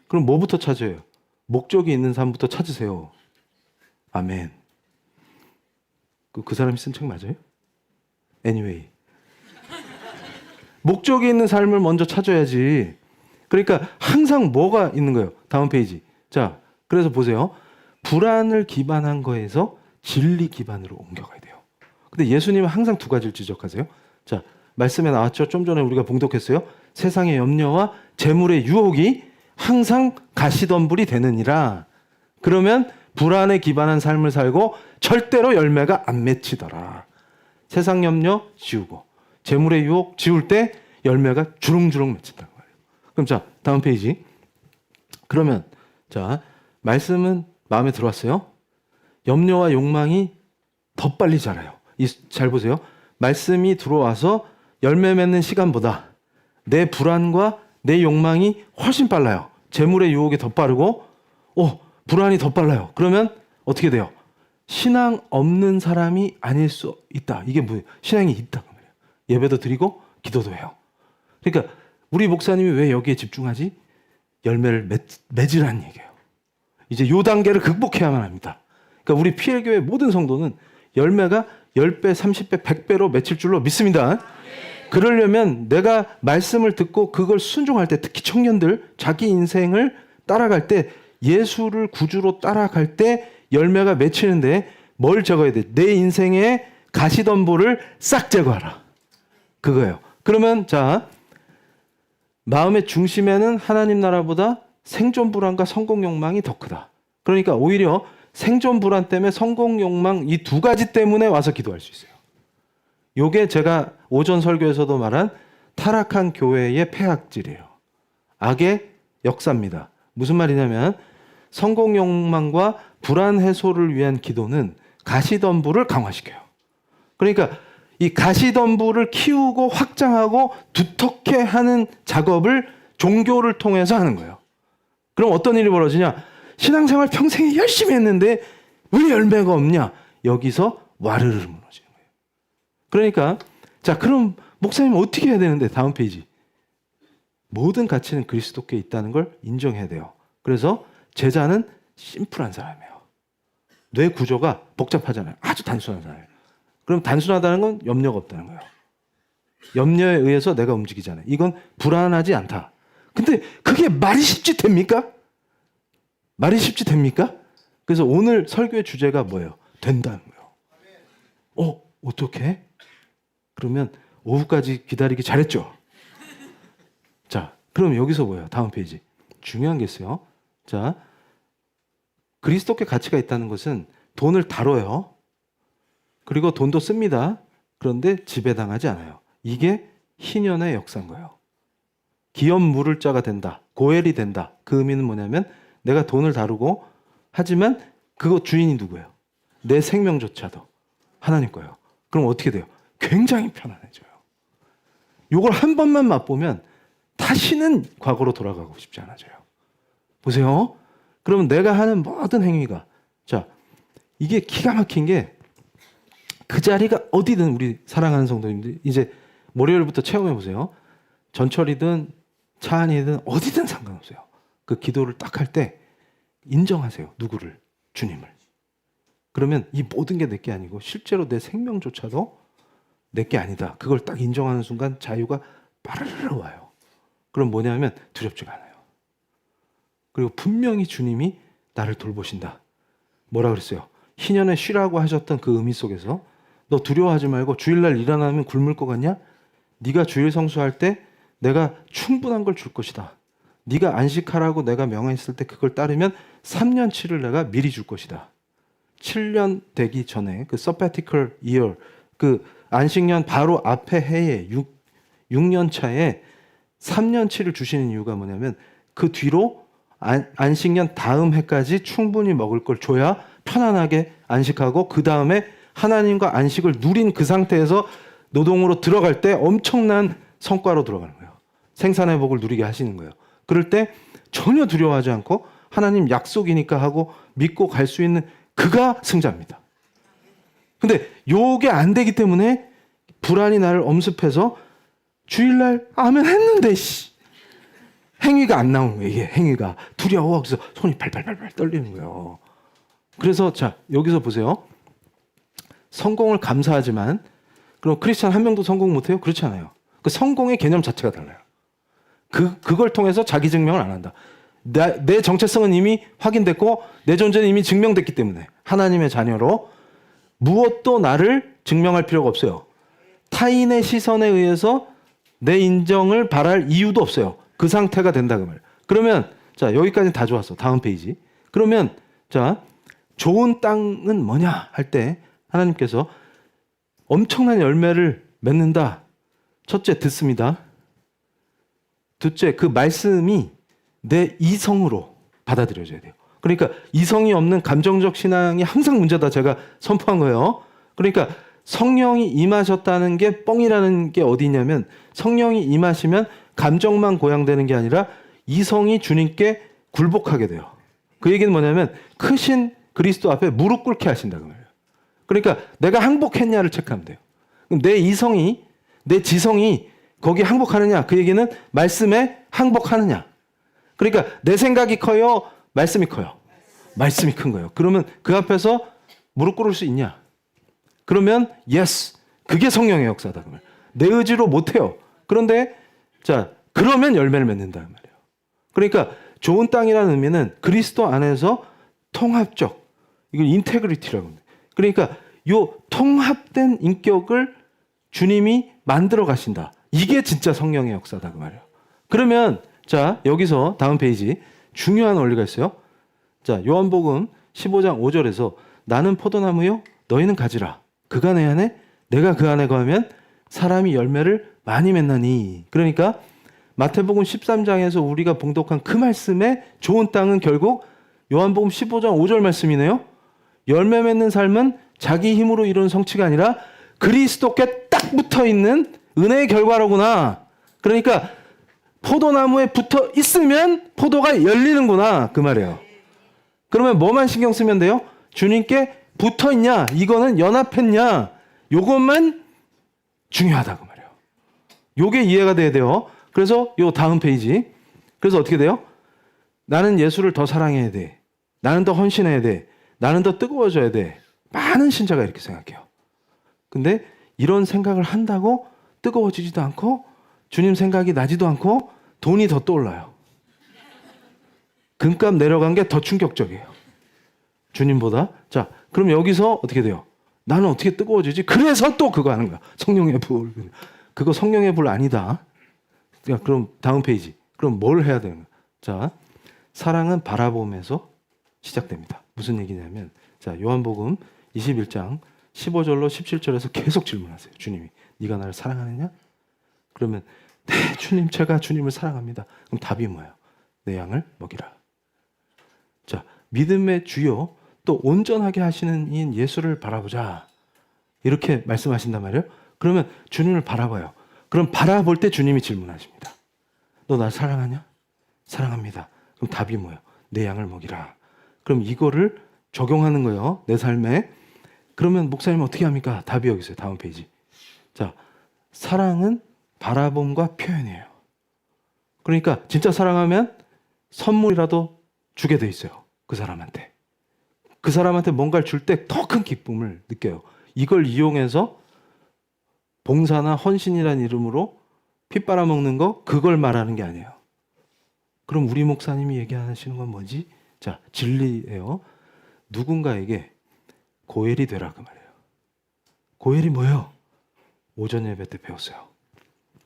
그럼 뭐부터 찾아요? 목적이 있는 삶부터 찾으세요. 아멘. 그 사람이 쓴 책 맞아요? Anyway. 목적이 있는 삶을 먼저 찾아야지. 그러니까 항상 뭐가 있는 거예요? 다음 페이지. 자, 그래서 보세요. 불안을 기반한 거에서 진리 기반으로 옮겨가야 돼요. 근데 예수님은 항상 두 가지를 지적하세요. 자, 말씀에 나왔죠? 좀 전에 우리가 봉독했어요. 세상의 염려와 재물의 유혹이 항상 가시덤불이 되느니라. 그러면 불안에 기반한 삶을 살고 절대로 열매가 안 맺히더라. 세상 염려 지우고 재물의 유혹 지울 때 열매가 주렁주렁 맺힌다고 말해요. 그럼 자, 다음 페이지. 그러면 자, 말씀은 마음에 들어왔어요? 염려와 욕망이 더 빨리 자라요. 잘 보세요. 말씀이 들어와서 열매 맺는 시간보다 내 불안과 내 욕망이 훨씬 빨라요. 재물의 유혹이 더 빠르고 불안이 더 빨라요. 그러면 어떻게 돼요? 신앙 없는 사람이 아닐 수 있다. 이게 뭐예요? 신앙이 있다. 예배도 드리고 기도도 해요. 그러니까 우리 목사님이 왜 여기에 집중하지? 열매를 맺으라는 얘기예요. 이제 요 단계를 극복해야만 합니다. 그러니까 우리 PL교회 모든 성도는 열매가 10배, 30배, 100배로 맺힐 줄로 믿습니다. 그러려면 내가 말씀을 듣고 그걸 순종할 때, 특히 청년들 자기 인생을 따라갈 때, 예수를 구주로 따라갈 때 열매가 맺히는데 뭘 제거해야 돼? 내 인생의 가시덤불을 싹 제거하라. 그거예요. 그러면 자, 마음의 중심에는 하나님 나라보다 생존 불안과 성공 욕망이 더 크다. 그러니까 오히려 생존 불안 때문에 성공 욕망 이 두 가지 때문에 와서 기도할 수 있어요. 요게 제가 오전 설교에서도 말한 타락한 교회의 폐악질이에요. 악의 역사입니다. 무슨 말이냐면 성공 욕망과 불안 해소를 위한 기도는 가시덤불을 강화시켜요. 그러니까 이 가시덤불을 키우고 확장하고 두텁게 하는 작업을 종교를 통해서 하는 거예요. 그럼 어떤 일이 벌어지냐? 신앙생활 평생 열심히 했는데 왜 열매가 없냐? 여기서 와르르 무너지는 거예요. 그러니까 자, 그럼 목사님 어떻게 해야 되는데? 다음 페이지. 모든 가치는 그리스도께 있다는 걸 인정해야 돼요. 그래서 제자는 심플한 사람이에요. 뇌 구조가 복잡하잖아요. 아주 단순한 사람이에요. 그럼 단순하다는 건 염려가 없다는 거예요. 염려에 의해서 내가 움직이잖아요. 이건 불안하지 않다. 근데 그게 말이 쉽지 됩니까? 말이 쉽지 됩니까? 그래서 오늘 설교의 주제가 뭐예요? 된다는 거예요. 어떻게? 그러면 오후까지 기다리기 잘했죠? 자, 그럼 여기서 뭐예요? 다음 페이지. 중요한 게 있어요. 자, 그리스도께 가치가 있다는 것은 돈을 다뤄요. 그리고 돈도 씁니다. 그런데 지배당하지 않아요. 이게 희년의 역사인 거예요. 기업 물을 자가 된다. 고엘이 된다. 그 의미는 뭐냐면 내가 돈을 다루고 하지만 그거 주인이 누구예요? 내 생명조차도 하나님 거예요. 그럼 어떻게 돼요? 굉장히 편안해져요. 이걸 한 번만 맛보면 다시는 과거로 돌아가고 싶지 않아져요. 보세요. 그러면 내가 하는 모든 행위가 자, 이게 기가 막힌 게 그 자리가 어디든 우리 사랑하는 성도님들 이제 월요일부터 체험해 보세요. 전철이든 차 안이든 어디든 상관없어요. 그 기도를 딱 할 때 인정하세요. 누구를? 주님을. 그러면 이 모든 게 내게 아니고 실제로 내 생명조차도 내게 아니다. 그걸 딱 인정하는 순간 자유가 빠르르 와요. 그럼 뭐냐면 두렵지가 않아요. 그리고 분명히 주님이 나를 돌보신다. 뭐라 그랬어요? 희년에 쉬라고 하셨던 그 의미 속에서 너 두려워하지 말고 주일날 일어나면 굶을 것 같냐? 네가 주일 성수할 때 내가 충분한 걸 줄 것이다. 네가 안식하라고 내가 명했을 때 그걸 따르면 3년치를 내가 미리 줄 것이다. 7년 되기 전에 그 sabbatical year 그 안식년 바로 앞에 해에 6년 차에 3년치를 주시는 이유가 뭐냐면 그 뒤로 안식년 다음 해까지 충분히 먹을 걸 줘야 편안하게 안식하고 그 다음에 하나님과 안식을 누린 그 상태에서 노동으로 들어갈 때 엄청난 성과로 들어가는 거예요. 생산의 복을 누리게 하시는 거예요. 그럴 때 전혀 두려워하지 않고 하나님 약속이니까 하고 믿고 갈 수 있는 그가 승자입니다. 근데 요게 안 되기 때문에 불안이 나를 엄습해서 주일날 아멘 했는데 행위가 안 나오는 거예요. 이게 행위가 두려워. 그래서 손이 발발발발 떨리는 거예요. 그래서 자 여기서 보세요. 성공을 감사하지만 그럼 크리스찬 한 명도 성공 못해요? 그렇지 않아요. 그 성공의 개념 자체가 달라요. 그걸 통해서 자기 증명을 안 한다. 내 정체성은 이미 확인됐고 내 존재는 이미 증명됐기 때문에 하나님의 자녀로 무엇도 나를 증명할 필요가 없어요. 타인의 시선에 의해서 내 인정을 바랄 이유도 없어요. 그 상태가 된다 그 말. 그러면 자 여기까지 다 좋았어. 다음 페이지. 그러면 자 좋은 땅은 뭐냐 할 때 하나님께서 엄청난 열매를 맺는다. 첫째 듣습니다. 둘째 그 말씀이 내 이성으로 받아들여져야 돼요. 그러니까 이성이 없는 감정적 신앙이 항상 문제다 제가 선포한 거예요. 그러니까 성령이 임하셨다는 게 뻥이라는 게 어디 있냐면 성령이 임하시면 감정만 고양되는 게 아니라 이성이 주님께 굴복하게 돼요. 그 얘기는 뭐냐면 크신 그리스도 앞에 무릎 꿇게 하신다는 거예요. 그러니까 내가 항복했냐를 체크하면 돼요. 그럼 내 이성이 내 지성이 거기에 항복하느냐 그 얘기는 말씀에 항복하느냐. 그러니까 내 생각이 커요 말씀이 커요. 말씀이 큰 거예요. 그러면 그 앞에서 무릎 꿇을 수 있냐. 그러면 yes 그게 성령의 역사다 그 말. 내 의지로 못해요. 그런데 자 그러면 열매를 맺는다 그 말이에요. 그러니까 좋은 땅이라는 의미는 그리스도 안에서 통합적 이걸 인테그리티라고 합니다. 그러니까 요 통합된 인격을 주님이 만들어 가신다. 이게 진짜 성령의 역사다 그 말이에요. 그러면 자 여기서 다음 페이지 중요한 원리가 있어요. 자 요한복음 15장 5절에서 나는 포도나무요 너희는 가지라. 그가 내 안에 내가 그 안에 거하면 사람이 열매를 많이 맺나니. 그러니까 마태복음 13장에서 우리가 봉독한 그 말씀의 좋은 땅은 결국 요한복음 15장 5절 말씀이네요. 열매 맺는 삶은 자기 힘으로 이룬 성취가 아니라 그리스도께 딱 붙어있는 은혜의 결과로구나. 그러니까 포도나무에 붙어 있으면 포도가 열리는구나 그 말이에요. 그러면 뭐만 신경 쓰면 돼요? 주님께 붙어 있냐 이거는 연합했냐 요것만 중요하다 그 말이에요. 요게 이해가 돼야 돼요. 그래서 요 다음 페이지. 그래서 어떻게 돼요? 나는 예수를 더 사랑해야 돼. 나는 더 헌신해야 돼. 나는 더 뜨거워져야 돼. 많은 신자가 이렇게 생각해요. 근데 이런 생각을 한다고 뜨거워지지도 않고 주님 생각이 나지도 않고 돈이 더 떠올라요. 금값 내려간 게 더 충격적이에요. 주님보다. 자, 그럼 여기서 어떻게 돼요? 나는 어떻게 뜨거워지지? 그래서 또 그거 하는 거야. 성령의 불. 그거 성령의 불 아니다. 그럼 다음 페이지. 그럼 뭘 해야 되는 거야? 자, 사랑은 바라봄에서 시작됩니다. 무슨 얘기냐면 자, 요한복음 21장 15절로 17절에서 계속 질문하세요. 주님이 네가 나를 사랑하느냐? 그러면 네 주님 제가 주님을 사랑합니다. 그럼 답이 뭐예요? 내 양을 먹이라. 자, 믿음의 주요 또 온전하게 하시는 이인 예수를 바라보자. 이렇게 말씀하신단 말이에요. 그러면 주님을 바라봐요. 그럼 바라볼 때 주님이 질문하십니다. 너 날 사랑하냐? 사랑합니다. 그럼 답이 뭐예요? 내 양을 먹이라. 그럼 이거를 적용하는 거예요. 내 삶에. 그러면 목사님 어떻게 합니까? 답이 여기 있어요. 다음 페이지. 자, 사랑은 바라봄과 표현이에요. 그러니까 진짜 사랑하면 선물이라도 주게 돼 있어요. 그 사람한테. 그 사람한테 뭔가를 줄 때 더 큰 기쁨을 느껴요. 이걸 이용해서 봉사나 헌신이라는 이름으로 피 빨아먹는 거 그걸 말하는 게 아니에요. 그럼 우리 목사님이 얘기하시는 건 뭐지? 자, 진리예요. 누군가에게 고엘이 되라 그 말이에요. 고엘이 뭐예요? 오전 예배 때 배웠어요.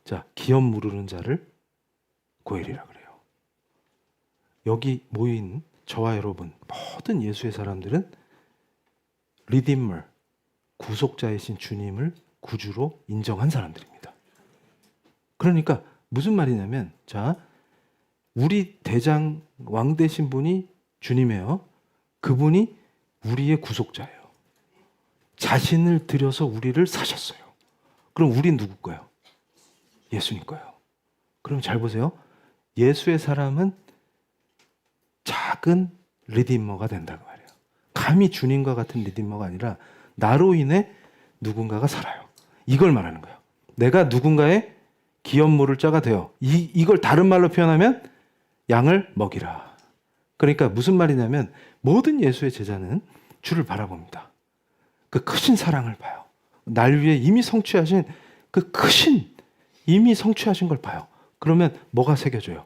자, 기업 무르는 자를 고엘이라 그래요. 여기 모인 저와 여러분 모든 예수의 사람들은 리디머 구속자이신 주님을 구주로 인정한 사람들입니다. 그러니까 무슨 말이냐면 자, 우리 대장 왕 되신 분이 주님이에요. 그분이 우리의 구속자예요. 자신을 들여서 우리를 사셨어요. 그럼 우린 누구 거예요? 예수님 거예요. 그럼 잘 보세요. 예수의 사람은 작은 리디머가 된다고 말해요. 감히 주님과 같은 리디머가 아니라 나로 인해 누군가가 살아요. 이걸 말하는 거예요. 내가 누군가의 기업모를 자가 되어 이걸 다른 말로 표현하면 양을 먹이라. 그러니까 무슨 말이냐면 모든 예수의 제자는 주를 바라봅니다. 그 크신 사랑을 봐요. 날 위해 이미 성취하신 그 크신 이미 성취하신 걸 봐요. 그러면 뭐가 새겨져요?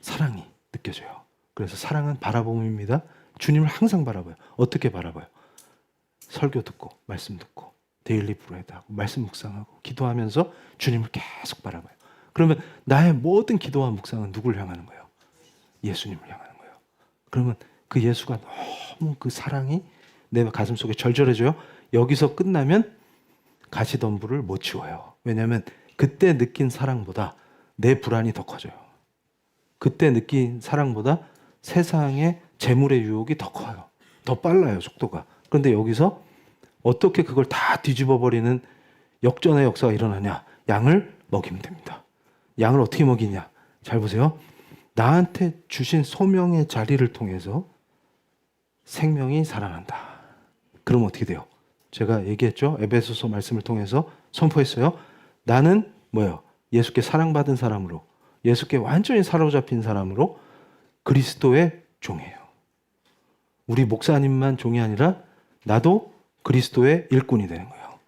사랑이 느껴져요. 그래서 사랑은 바라봄입니다. 주님을 항상 바라봐요. 어떻게 바라봐요? 설교 듣고 말씀 듣고 데일리 브레드 하고 말씀 묵상하고 기도하면서 주님을 계속 바라봐요. 그러면 나의 모든 기도와 묵상은 누굴 향하는 거예요? 예수님을 향하는 거예요. 그러면 그 예수가 너무 그 사랑이 내 가슴속에 절절해져요. 여기서 끝나면 가시덤불을 못 치워요. 왜냐하면 그때 느낀 사랑보다 내 불안이 더 커져요. 그때 느낀 사랑보다 세상의 재물의 유혹이 더 커요. 더 빨라요, 속도가. 그런데 여기서 어떻게 그걸 다 뒤집어 버리는 역전의 역사가 일어나냐? 양을 먹이면 됩니다. 양을 어떻게 먹이냐? 잘 보세요. 나한테 주신 소명의 자리를 통해서 생명이 살아난다. 그럼 어떻게 돼요? 제가 얘기했죠. 에베소서 말씀을 통해서 선포했어요. 나는 뭐예요? 예수께 사랑받은 사람으로, 예수께 완전히 사로잡힌 사람으로 그리스도의 종이에요. 우리 목사님만 종이 아니라 나도 그리스도의 일꾼이 되는 거예요.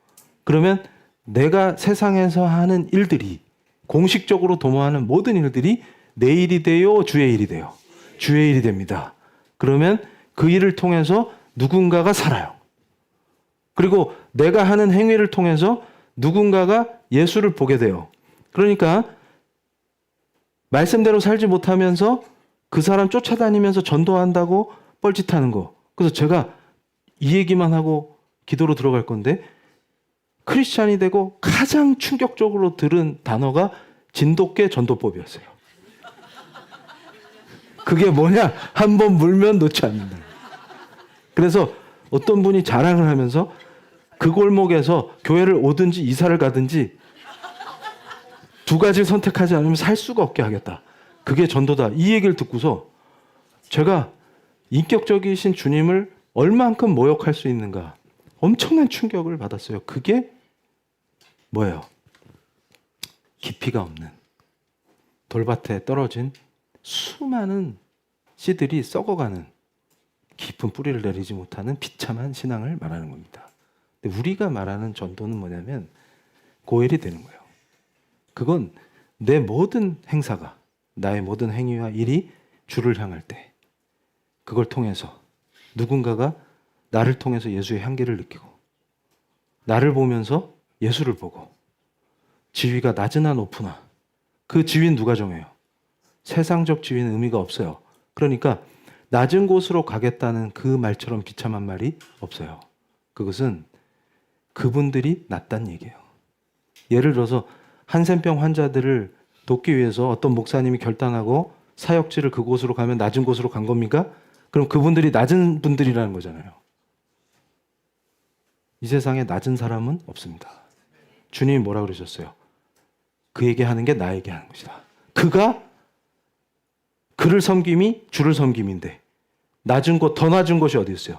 그러면 내가 세상에서 하는 일들이, 공식적으로 도모하는 모든 일들이 내 일이 돼요? 주의 일이 돼요? 주의 일이 됩니다. 그러면 그 일을 통해서 누군가가 살아요. 그리고 내가 하는 행위를 통해서 누군가가 예수를 보게 돼요. 그러니까 말씀대로 살지 못하면서 그 사람 쫓아다니면서 전도한다고 뻘짓하는 거. 그래서 제가 이 얘기만 하고 기도로 들어갈 건데, 크리스찬이 되고 가장 충격적으로 들은 단어가 진돗개 전도법이었어요. 그게 뭐냐? 한번 물면 놓지 않는다. 그래서 어떤 분이 자랑을 하면서 그 골목에서 교회를 오든지 이사를 가든지 두 가지를 선택하지 않으면 살 수가 없게 하겠다. 그게 전도다. 이 얘기를 듣고서 제가 인격적이신 주님을 얼만큼 모욕할 수 있는가 엄청난 충격을 받았어요. 그게 뭐예요? 깊이가 없는 돌밭에 떨어진 수많은 씨들이 썩어가는 깊은 뿌리를 내리지 못하는 비참한 신앙을 말하는 겁니다. 근데 우리가 말하는 전도는 뭐냐면 고엘이 되는 거예요. 그건 내 모든 행사가, 나의 모든 행위와 일이 주를 향할 때 그걸 통해서 누군가가 나를 통해서 예수의 향기를 느끼고, 나를 보면서 예수를 보고, 지위가 낮으나 높으나 그 지위는 누가 정해요? 세상적 지위는 의미가 없어요. 그러니까 낮은 곳으로 가겠다는 그 말처럼 비참한 말이 없어요. 그것은 그분들이 낫다는 얘기예요. 예를 들어서 한센병 환자들을 돕기 위해서 어떤 목사님이 결단하고 사역지를 그곳으로 가면 낮은 곳으로 간 겁니까? 그럼 그분들이 낮은 분들이라는 거잖아요. 이 세상에 낮은 사람은 없습니다. 주님이 뭐라 그러셨어요? 그에게 하는 게 나에게 하는 것이다. 그가 그를 섬김이 주를 섬김인데 낮은 곳, 더 낮은 곳이 어디 있어요?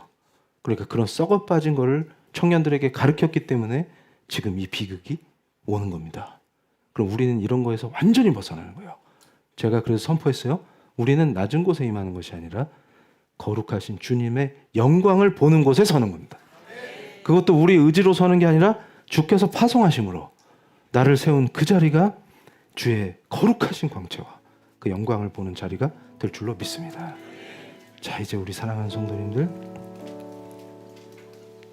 그러니까 그런 썩어 빠진 거를 청년들에게 가르쳤기 때문에 지금 이 비극이 오는 겁니다. 그럼 우리는 이런 거에서 완전히 벗어나는 거예요. 제가 그래서 선포했어요. 우리는 낮은 곳에 임하는 것이 아니라 거룩하신 주님의 영광을 보는 곳에 서는 겁니다. 그것도 우리 의지로 서는 게 아니라 주께서 파송하심으로 나를 세운 그 자리가 주의 거룩하신 광채와 그 영광을 보는 자리가 될 줄로 믿습니다. 자, 이제 우리 사랑하는 성도님들,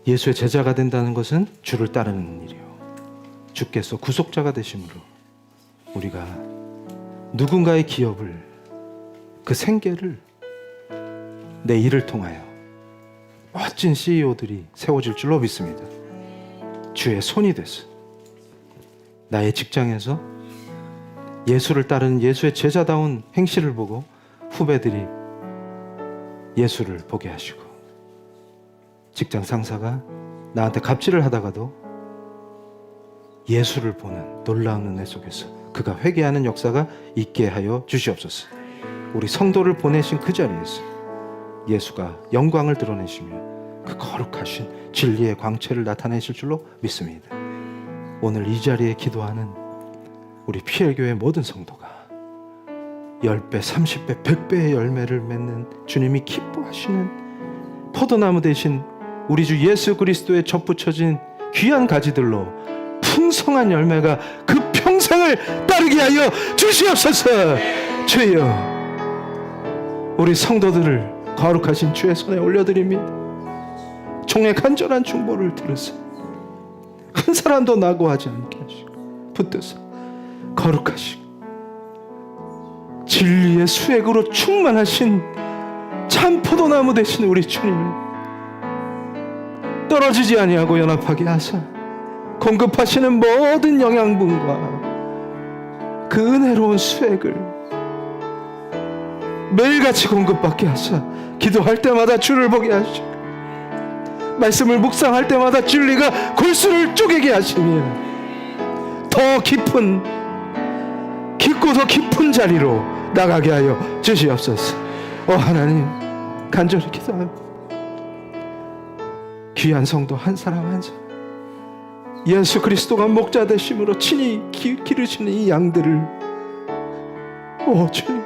예수의 제자가 된다는 것은 주를 따르는 일이요, 주께서 구속자가 되심으로 우리가 누군가의 기업을, 그 생계를 내 일을 통하여 멋진 CEO들이 세워질 줄로 믿습니다. 주의 손이 돼서 나의 직장에서 예수를 따르는 예수의 제자다운 행실을 보고 후배들이 예수를 보게 하시고, 직장 상사가 나한테 갑질을 하다가도 예수를 보는 놀라운 은혜 속에서 그가 회개하는 역사가 있게 하여 주시옵소서. 우리 성도를 보내신 그 자리에서 예수가 영광을 드러내시며 그 거룩하신 진리의 광채를 나타내실 줄로 믿습니다. 오늘 이 자리에 기도하는 우리 피엘교회 모든 성도가 10배, 30배, 100배의 열매를 맺는 주님이 기뻐하시는 포도나무 대신 우리 주 예수 그리스도에 접붙여진 귀한 가지들로 풍성한 열매가 그 평생을 따르게 하여 주시옵소서. 주여, 우리 성도들을 거룩하신 주의 손에 올려드립니다. 종의 간절한 중보를 들으사 한 사람도 낙오하지 않게 하시고 붙드사 거룩하시고 진리의 수액으로 충만하신 참 포도나무 되신 우리 주님을 떨어지지 아니하고 연합하게 하사 공급하시는 모든 영양분과 그 은혜로운 수액을 매일같이 공급받게 하사 기도할 때마다 주를 보게 하시고 말씀을 묵상할 때마다 진리가 골수를 쪼개게 하시며 더 깊고 더 깊은 자리로 나가게 하여 주시옵소서. 하나님, 간절히 기도합니다. 귀한 성도 한 사람 한 사람, 예수 그리스도가 목자 되심으로 친히 기르시는 이 양들을 주님,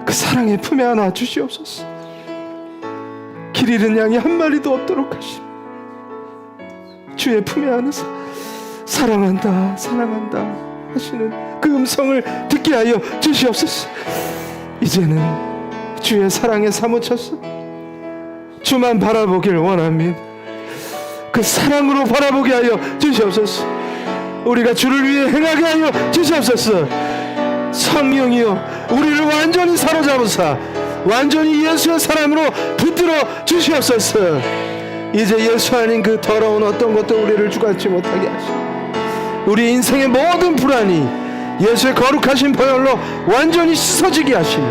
그 사랑의 품에 안아 주시옵소서. 길 잃은 양이 한 마리도 없도록 하시며 주의 품에 안에서 사랑한다 사랑한다 하시는 그 음성을 듣게 하여 주시옵소서. 이제는 주의 사랑에 사무쳐서 주만 바라보길 원합니다. 그 사랑으로 바라보게 하여 주시옵소서. 우리가 주를 위해 행하게 하여 주시옵소서. 성령이여, 우리를 완전히 사로잡으사 완전히 예수의 사람으로 붙들어 주시옵소서. 이제 예수 아닌 그 더러운 어떤 것도 우리를 주관치 못하게 하시고 우리 인생의 모든 불안이 예수의 거룩하신 보혈로 완전히 씻어지게 하시며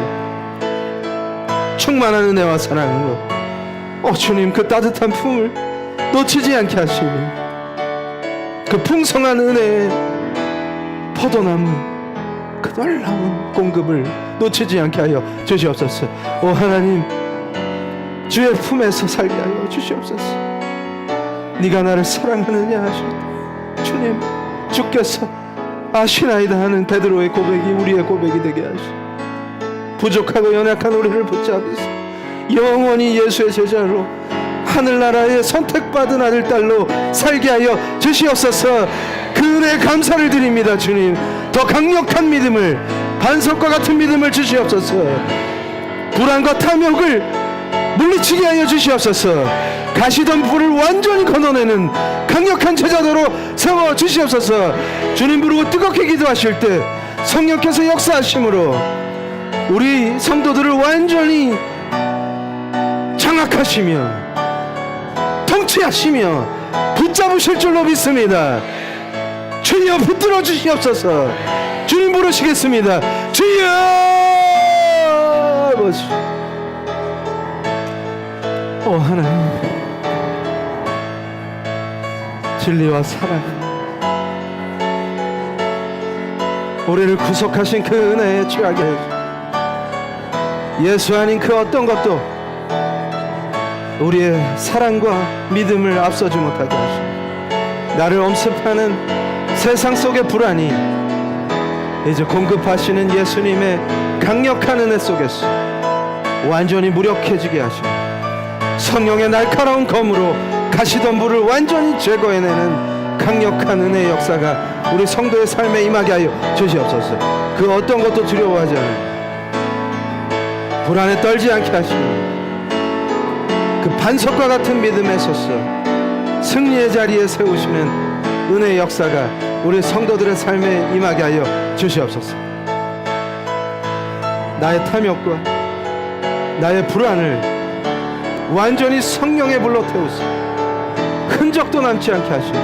충만한 은혜와 사랑으로 주님, 그 따뜻한 품을 놓치지 않게 하시며 그 풍성한 은혜의 포도나무 그 놀라운 공급을 놓치지 않게 하여 주시옵소서. 하나님, 주의 품에서 살게 하여 주시옵소서. 네가 나를 사랑하느냐 하실 때 주님, 주께서 아시나이다 하는 베드로의 고백이 우리의 고백이 되게 하시고 부족하고 연약한 우리를 붙잡으사 영원히 예수의 제자로 하늘나라의 선택받은 아들 딸로 살게 하여 주시옵소서. 그 은혜에 감사를 드립니다. 주님, 더 강력한 믿음을, 반석과 같은 믿음을 주시옵소서. 불안과 탐욕을 물리치게 하여 주시옵소서. 가시던 불을 완전히 걷어내는 강력한 제자도로 세워 주시옵소서. 주님 부르고 뜨겁게 기도하실 때 성령께서 역사하심으로 우리 성도들을 완전히 장악하시며 통치하시며 붙잡으실 줄로 믿습니다. 주여, 붙들어 주시옵소서. 주님 부르시겠습니다. 주여, 아버지. 하나님, 진리와 사랑, 우리를 구속하신 그 은혜에 취하게 해주시고 예수 아닌 그 어떤 것도 우리의 사랑과 믿음을 앞서지 못하게 하시고 나를 엄습하는 세상 속의 불안이 이제 공급하시는 예수님의 강력한 은혜 속에서 완전히 무력해지게 하시고 성령의 날카로운 검으로 가시던 불을 완전히 제거해내는 강력한 은혜의 역사가 우리 성도의 삶에 임하게 하여 주시옵소서. 그 어떤 것도 두려워하지 않은 불안에 떨지 않게 하시고 그 반석과 같은 믿음에 서서 승리의 자리에 세우시는 은혜의 역사가 우리 성도들의 삶에 임하게 하여 주시옵소서. 나의 탐욕과 나의 불안을 완전히 성령의 불로 태우사 흔적도 남지 않게 하시고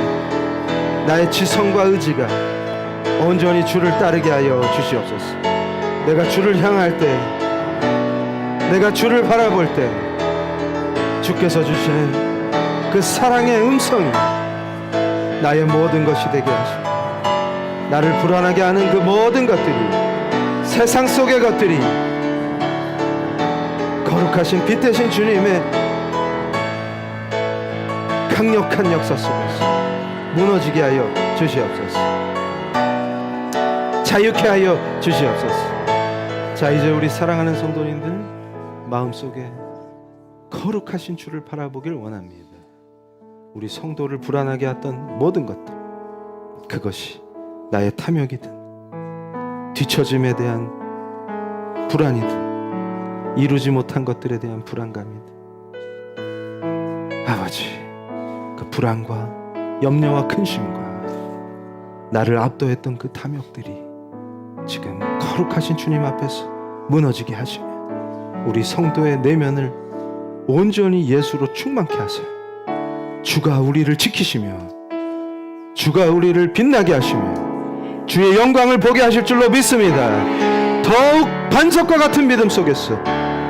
나의 지성과 의지가 온전히 주를 따르게 하여 주시옵소서. 내가 주를 향할 때, 내가 주를 바라볼 때 주께서 주시는 그 사랑의 음성이 나의 모든 것이 되게 하시고 나를 불안하게 하는 그 모든 것들이, 세상 속의 것들이 거룩하신 빛 대신 주님의 강력한 역사 속에서 무너지게 하여 주시옵소서. 자유케 하여 주시옵소서. 자, 이제 우리 사랑하는 성도님들 마음속에 거룩하신 주를 바라보길 원합니다. 우리 성도를 불안하게 했던 모든 것들, 그것이 나의 탐욕이든 뒤처짐에 대한 불안이든 이루지 못한 것들에 대한 불안감이든, 아버지, 그 불안과 염려와 근심과 나를 압도했던 그 탐욕들이 지금 거룩하신 주님 앞에서 무너지게 하시며 우리 성도의 내면을 온전히 예수로 충만케 하세요. 주가 우리를 지키시며 주가 우리를 빛나게 하시며 주의 영광을 보게 하실 줄로 믿습니다. 더욱 반석과 같은 믿음 속에서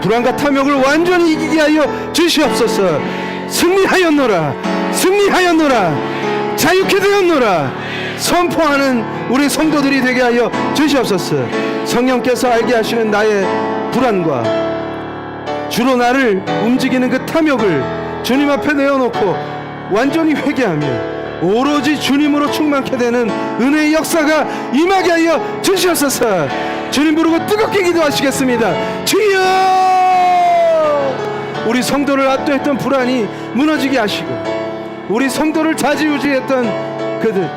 불안과 탐욕을 완전히 이기게 하여 주시옵소서. 승리하였노라, 승리하였노라, 자유케 되었노라 선포하는 우리 성도들이 되게 하여 주시옵소서. 성령께서 알게 하시는 나의 불안과 주로 나를 움직이는 그 탐욕을 주님 앞에 내어놓고 완전히 회개하며 오로지 주님으로 충만케 되는 은혜의 역사가 임하게 하여 주시옵소서. 주님 부르고 뜨겁게 기도하시겠습니다. 주여! 우리 성도를 압도했던 불안이 무너지게 하시고 우리 성도를 좌지우지했던 그들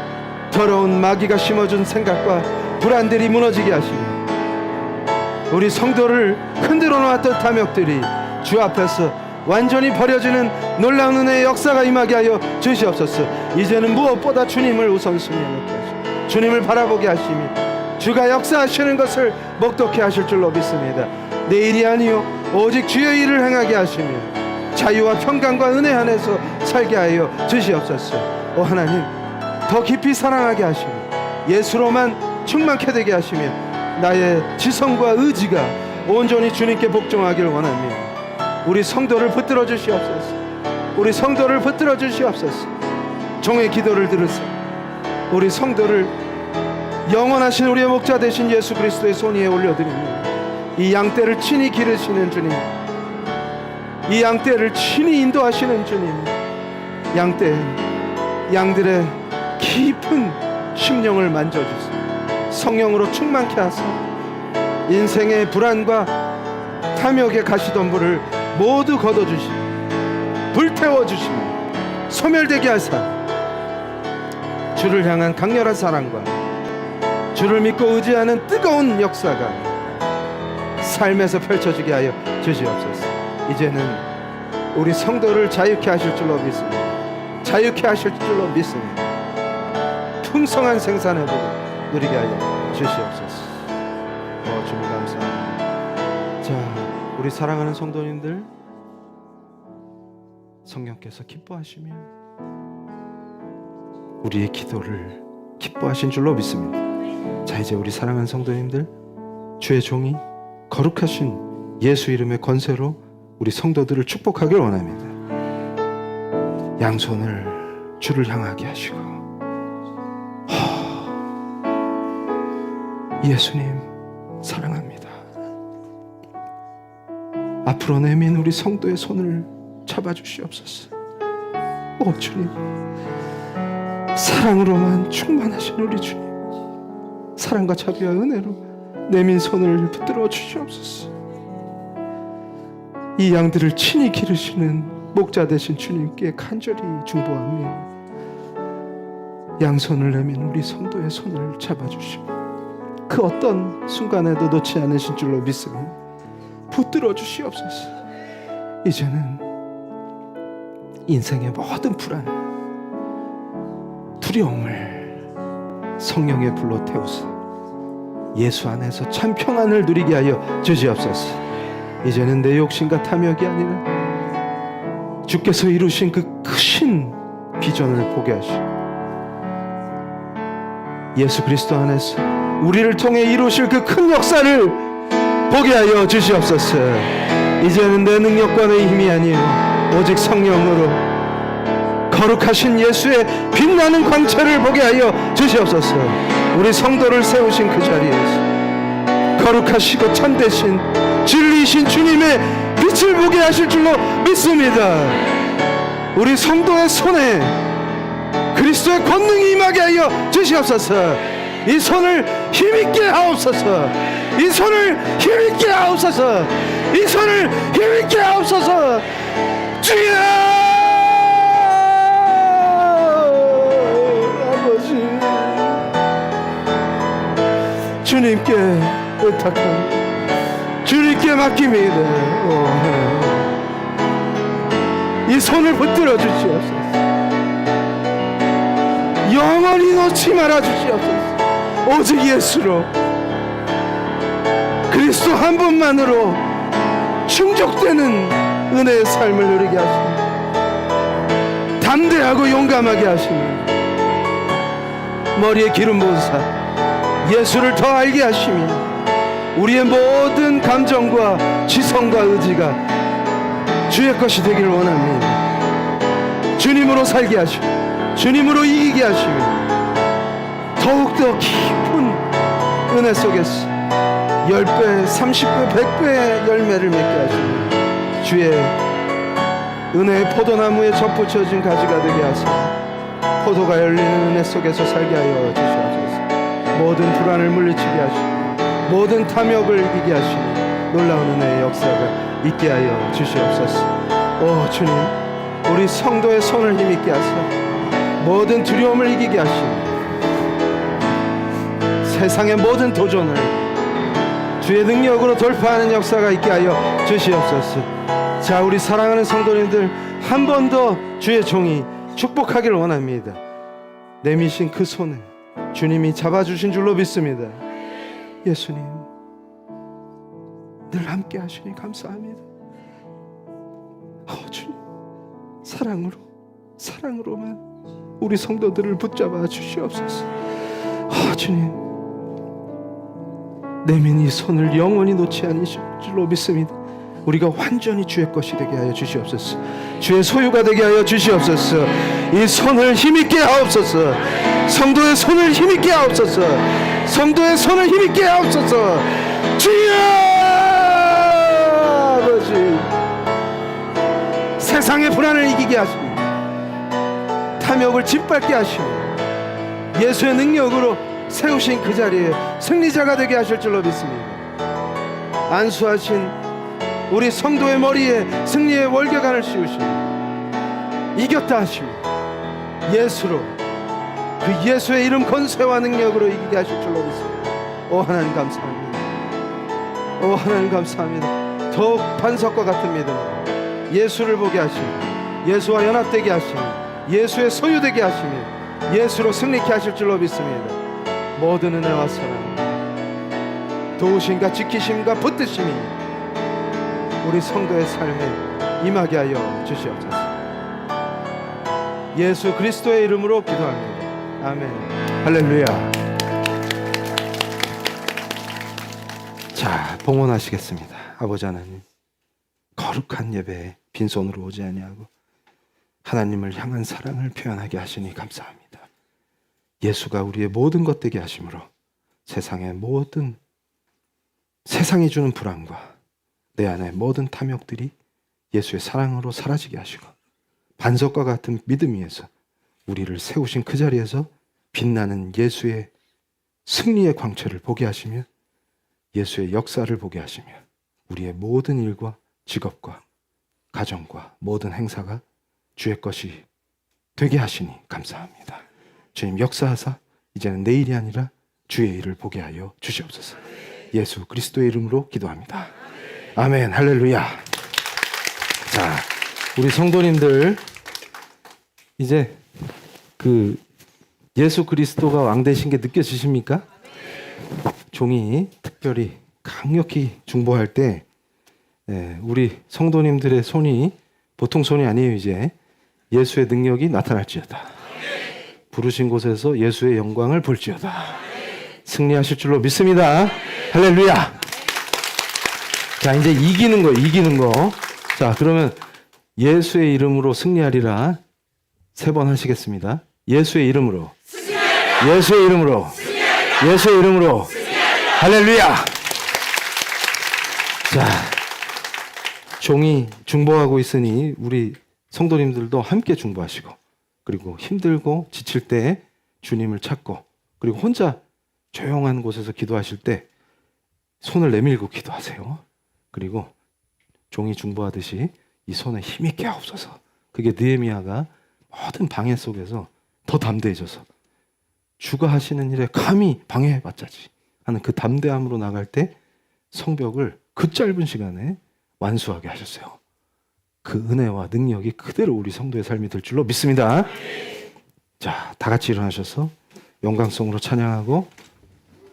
더러운 마귀가 심어준 생각과 불안들이 무너지게 하시고 우리 성도를 흔들어 놓았던 탐욕들이 주 앞에서 완전히 버려지는 놀라운 은혜의 역사가 임하게 하여 주시옵소서. 이제는 무엇보다 주님을 우선순위에 놓게 하시고 주님을 바라보게 하시며 주가 역사하시는 것을 목도케 하실 줄로 믿습니다. 내 일이 아니요 오직 주의 일을 행하게 하시며 자유와 평강과 은혜 안에서 살게 하여 주시옵소서. 오 하나님, 더 깊이 사랑하게 하시며 예수로만 충만케 되게 하시며 나의 지성과 의지가 온전히 주님께 복종하길 원하며 우리 성도를 붙들어 주시옵소서. 우리 성도를 붙들어 주시옵소서. 종의 기도를 들으사 우리 성도를 영원하신 우리의 목자 되신 예수 그리스도의 손 위에 올려드립니다. 이 양떼를 친히 기르시는 주님, 이 양떼를 친히 인도하시는 주님, 양들의 깊은 심령을 만져주세요. 성령으로 충만케 하사 인생의 불안과 탐욕의 가시덤불을 모두 걷어주시고 불태워주시고 소멸되게 하사 주를 향한 강렬한 사랑과 주를 믿고 의지하는 뜨거운 역사가 삶에서 펼쳐지게 하여 주시옵소서. 이제는 우리 성도를 자유케 하실 줄로 믿습니다. 자유케 하실 줄로 믿습니다. 풍성한 생산회복을 누리게 하여 주시옵소서. 주님 감사합니다. 자, 우리 사랑하는 성도님들, 성령께서 기뻐하시며 우리의 기도를 기뻐하신 줄로 믿습니다. 자, 이제 우리 사랑하는 성도님들, 주의 종이 거룩하신 예수 이름의 권세로 우리 성도들을 축복하길 원합니다. 양손을 주를 향하게 하시고 예수님 사랑합니다. 앞으로 내민 우리 성도의 손을 잡아주시옵소서. 오 주님, 사랑으로만 충만하신 우리 주님, 사랑과 자비와 은혜로 내민 손을 붙들어 주시옵소서. 이 양들을 친히 기르시는 목자 되신 주님께 간절히 중보하며 양손을 내민 우리 성도의 손을 잡아주시고 그 어떤 순간에도 놓지 않으신 줄로 믿으며 붙들어 주시옵소서. 이제는 인생의 모든 불안, 두려움을 성령의 불로 태우사 예수 안에서 참 평안을 누리게 하여 주시옵소서. 이제는 내 욕심과 탐욕이 아니라 주께서 이루신 그 크신 비전을 보게 하시고 예수 그리스도 안에서 우리를 통해 이루실 그 큰 역사를 보게 하여 주시옵소서. 이제는 내 능력과 내 힘이 아니요 오직 성령으로 거룩하신 예수의 빛나는 광채를 보게 하여 주시옵소서. 우리 성도를 세우신 그 자리에서 거룩하시고 참되신 진리이신 주님의 빛을 보게 하실 줄로 믿습니다. 우리 성도의 손에 그리스도의 권능이 임하게 하여 주시옵소서. 이 손을 힘있게 하옵소서. 이 손을 힘있게 하옵소서. 이 손을 힘있게 하옵소서. 주여 아버지, 주님께 의탁합니다. 주님께 맡깁니다. 이 손을 붙들어 주시옵소서. 영원히 놓지 말아 주시옵소서. 오직 예수로, 그리스도 한 분만으로 충족되는 은혜의 삶을 누리게 하시니, 담대하고 용감하게 하시니, 머리에 기름 부으사 예수를 더 알게 하시니, 우리의 모든 감정과 지성과 의지가 주의 것이 되기를 원합니다. 주님으로 살게 하시고 주님으로 이기게 하시며, 더욱더 깊은 은혜 속에서 10배, 30배, 100배의 열매를 맺게 하시며, 주의 은혜의 포도나무에 접붙여진 가지가 되게 하시며, 포도가 열리는 은혜 속에서 살게 하여 주시옵소서. 모든 불안을 물리치게 하시고 모든 탐욕을 이기게 하시니 놀라운 은혜의 역사가 있게 하여 주시옵소서. 오 주님, 우리 성도의 손을 힘있게 하사 모든 두려움을 이기게 하시니, 세상의 모든 도전을 주의 능력으로 돌파하는 역사가 있게 하여 주시옵소서. 자, 우리 사랑하는 성도님들, 한 번 더 주의 종이 축복하기를 원합니다. 내미신 그 손을 주님이 잡아주신 줄로 믿습니다. 예수님, 늘 함께 하시니 감사합니다. 주님, 사랑으로만 우리 성도들을 붙잡아 주시옵소서. 주님, 내민 이 손을 영원히 놓지 않으실 줄로 믿습니다. 우리가 완전히 주의 것이 되게 하여 주시옵소서. 주의 소유가 되게 하여 주시옵소서. 이 손을 힘있게 하옵소서. 성도의 손을 힘있게 하옵소서. 성도의 손을 힘있게 하옵소서. 주여 아버지, 세상의 불안을 이기게 하시고 탐욕을 짓밟게 하시고 예수의 능력으로 세우신 그 자리에 승리자가 되게 하실 줄로 믿습니다. 안수하신 우리 성도의 머리에 승리의 월계관을 씌우시고 이겼다 하시고 예수로, 그 예수의 이름 권세와 능력으로 이기게 하실 줄로 믿습니다. 오 하나님 감사합니다. 오 하나님 감사합니다. 더욱 반석과 같은 믿음, 예수를 보게 하시고 예수와 연합되게 하시고 예수의 소유되게 하시며 예수로 승리케 하실 줄로 믿습니다. 모든 은혜와 사랑, 도우심과 지키심과 붙드심이 우리 성도의 삶에 임하게 하여 주시옵소서. 예수 그리스도의 이름으로 기도합니다. 아멘. 할렐루야. 자, 봉헌하시겠습니다. 아버지 하나님, 거룩한 예배에 빈손으로 오지 아니하고 하나님을 향한 사랑을 표현하게 하시니 감사합니다. 예수가 우리의 모든 것 되게 하심으로 세상의 모든, 세상이 주는 불안과 내 안의 모든 탐욕들이 예수의 사랑으로 사라지게 하시고 반석과 같은 믿음 위에서 우리를 세우신 그 자리에서 빛나는 예수의 승리의 광채를 보게 하시며 예수의 역사를 보게 하시며 우리의 모든 일과 직업과 가정과 모든 행사가 주의 것이 되게 하시니 감사합니다. 주님 역사하사 이제는 내일이 아니라 주의 일을 보게 하여 주시옵소서. 예수 그리스도의 이름으로 기도합니다. 아멘. 할렐루야. 자, 우리 성도님들, 이제 그 예수 그리스도가 왕 되신 게 느껴지십니까? 종이 특별히 강력히 중보할 때 우리 성도님들의 손이 보통 손이 아니에요. 이제 예수의 능력이 나타날지어다. 부르신 곳에서 예수의 영광을 볼지어다. 승리하실 줄로 믿습니다. 할렐루야. 자, 이제 이기는 거. 자, 그러면 예수의 이름으로 승리하리라 3번 하시겠습니다. 예수의 이름으로. 예수의 이름으로. 예수의 이름으로. 할렐루야. 자, 종이 중보하고 있으니 우리 성도님들도 함께 중보하시고, 그리고 힘들고 지칠 때 주님을 찾고, 그리고 혼자 조용한 곳에서 기도하실 때 손을 내밀고 기도하세요. 그리고 종이 중보하듯이 이 손에 힘이 깨없어서, 그게 느헤미야가 모든 방해 속에서 더 담대해져서 주가 하시는 일에 감히 방해해봤자지 하는 그 담대함으로 나갈 때 성벽을 그 짧은 시간에 완수하게 하셨어요. 그 은혜와 능력이 그대로 우리 성도의 삶이 될 줄로 믿습니다. 자, 다 같이 일어나셔서 영광송으로 찬양하고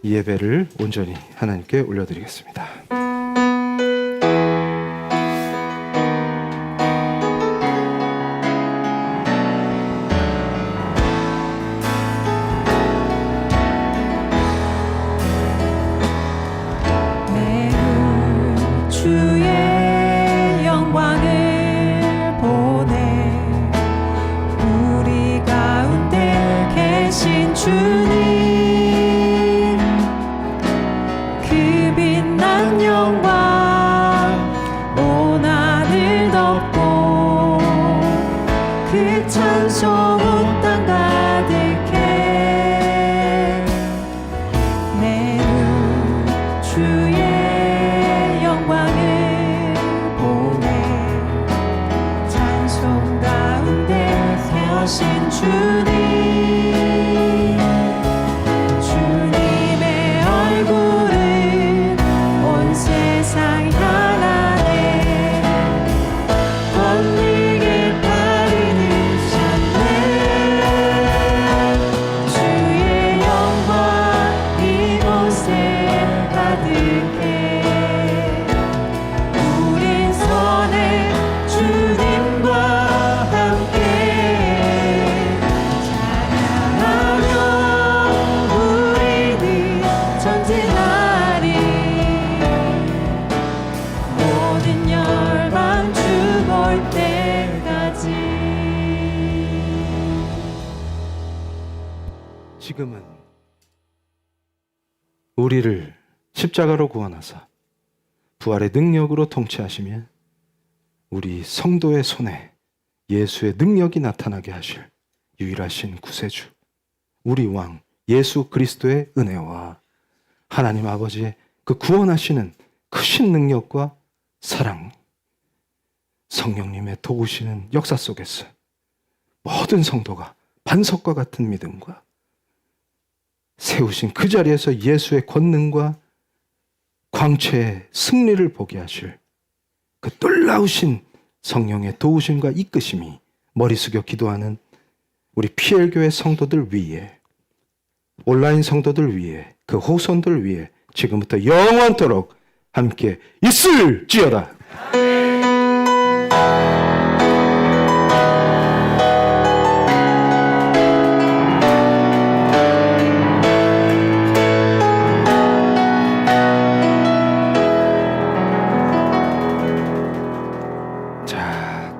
이 예배를 온전히 하나님께 올려드리겠습니다. 주님, 그 빛난 영광 온 하늘 덮고 그 찬송 온 땅 가득해. 내 눈 주의 영광을 보네. 찬송 가운데 서신 주님, 지금은 우리를 십자가로 구원하사 부활의 능력으로 통치하시며 우리 성도의 손에 예수의 능력이 나타나게 하실 유일하신 구세주, 우리 왕 예수 그리스도의 은혜와 하나님 아버지의 그 구원하시는 크신 능력과 사랑, 성령님의 도우시는 역사 속에서 모든 성도가 반석과 같은 믿음과 세우신 그 자리에서 예수의 권능과 광채의 승리를 보게 하실 그 놀라우신 성령의 도우심과 이끄심이 머리 숙여 기도하는 우리 PL교회 성도들 위에, 온라인 성도들 위에, 그 후손들 위에 지금부터 영원토록 함께 있을지어다.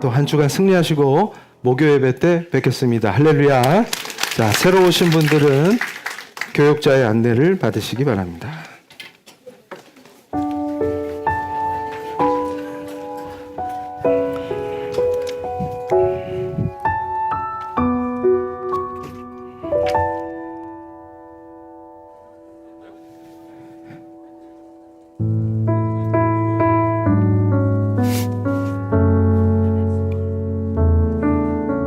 또 한 주간 승리하시고 목요 예배 때 뵙겠습니다. 할렐루야. 자, 새로 오신 분들은 교육자의 안내를 받으시기 바랍니다.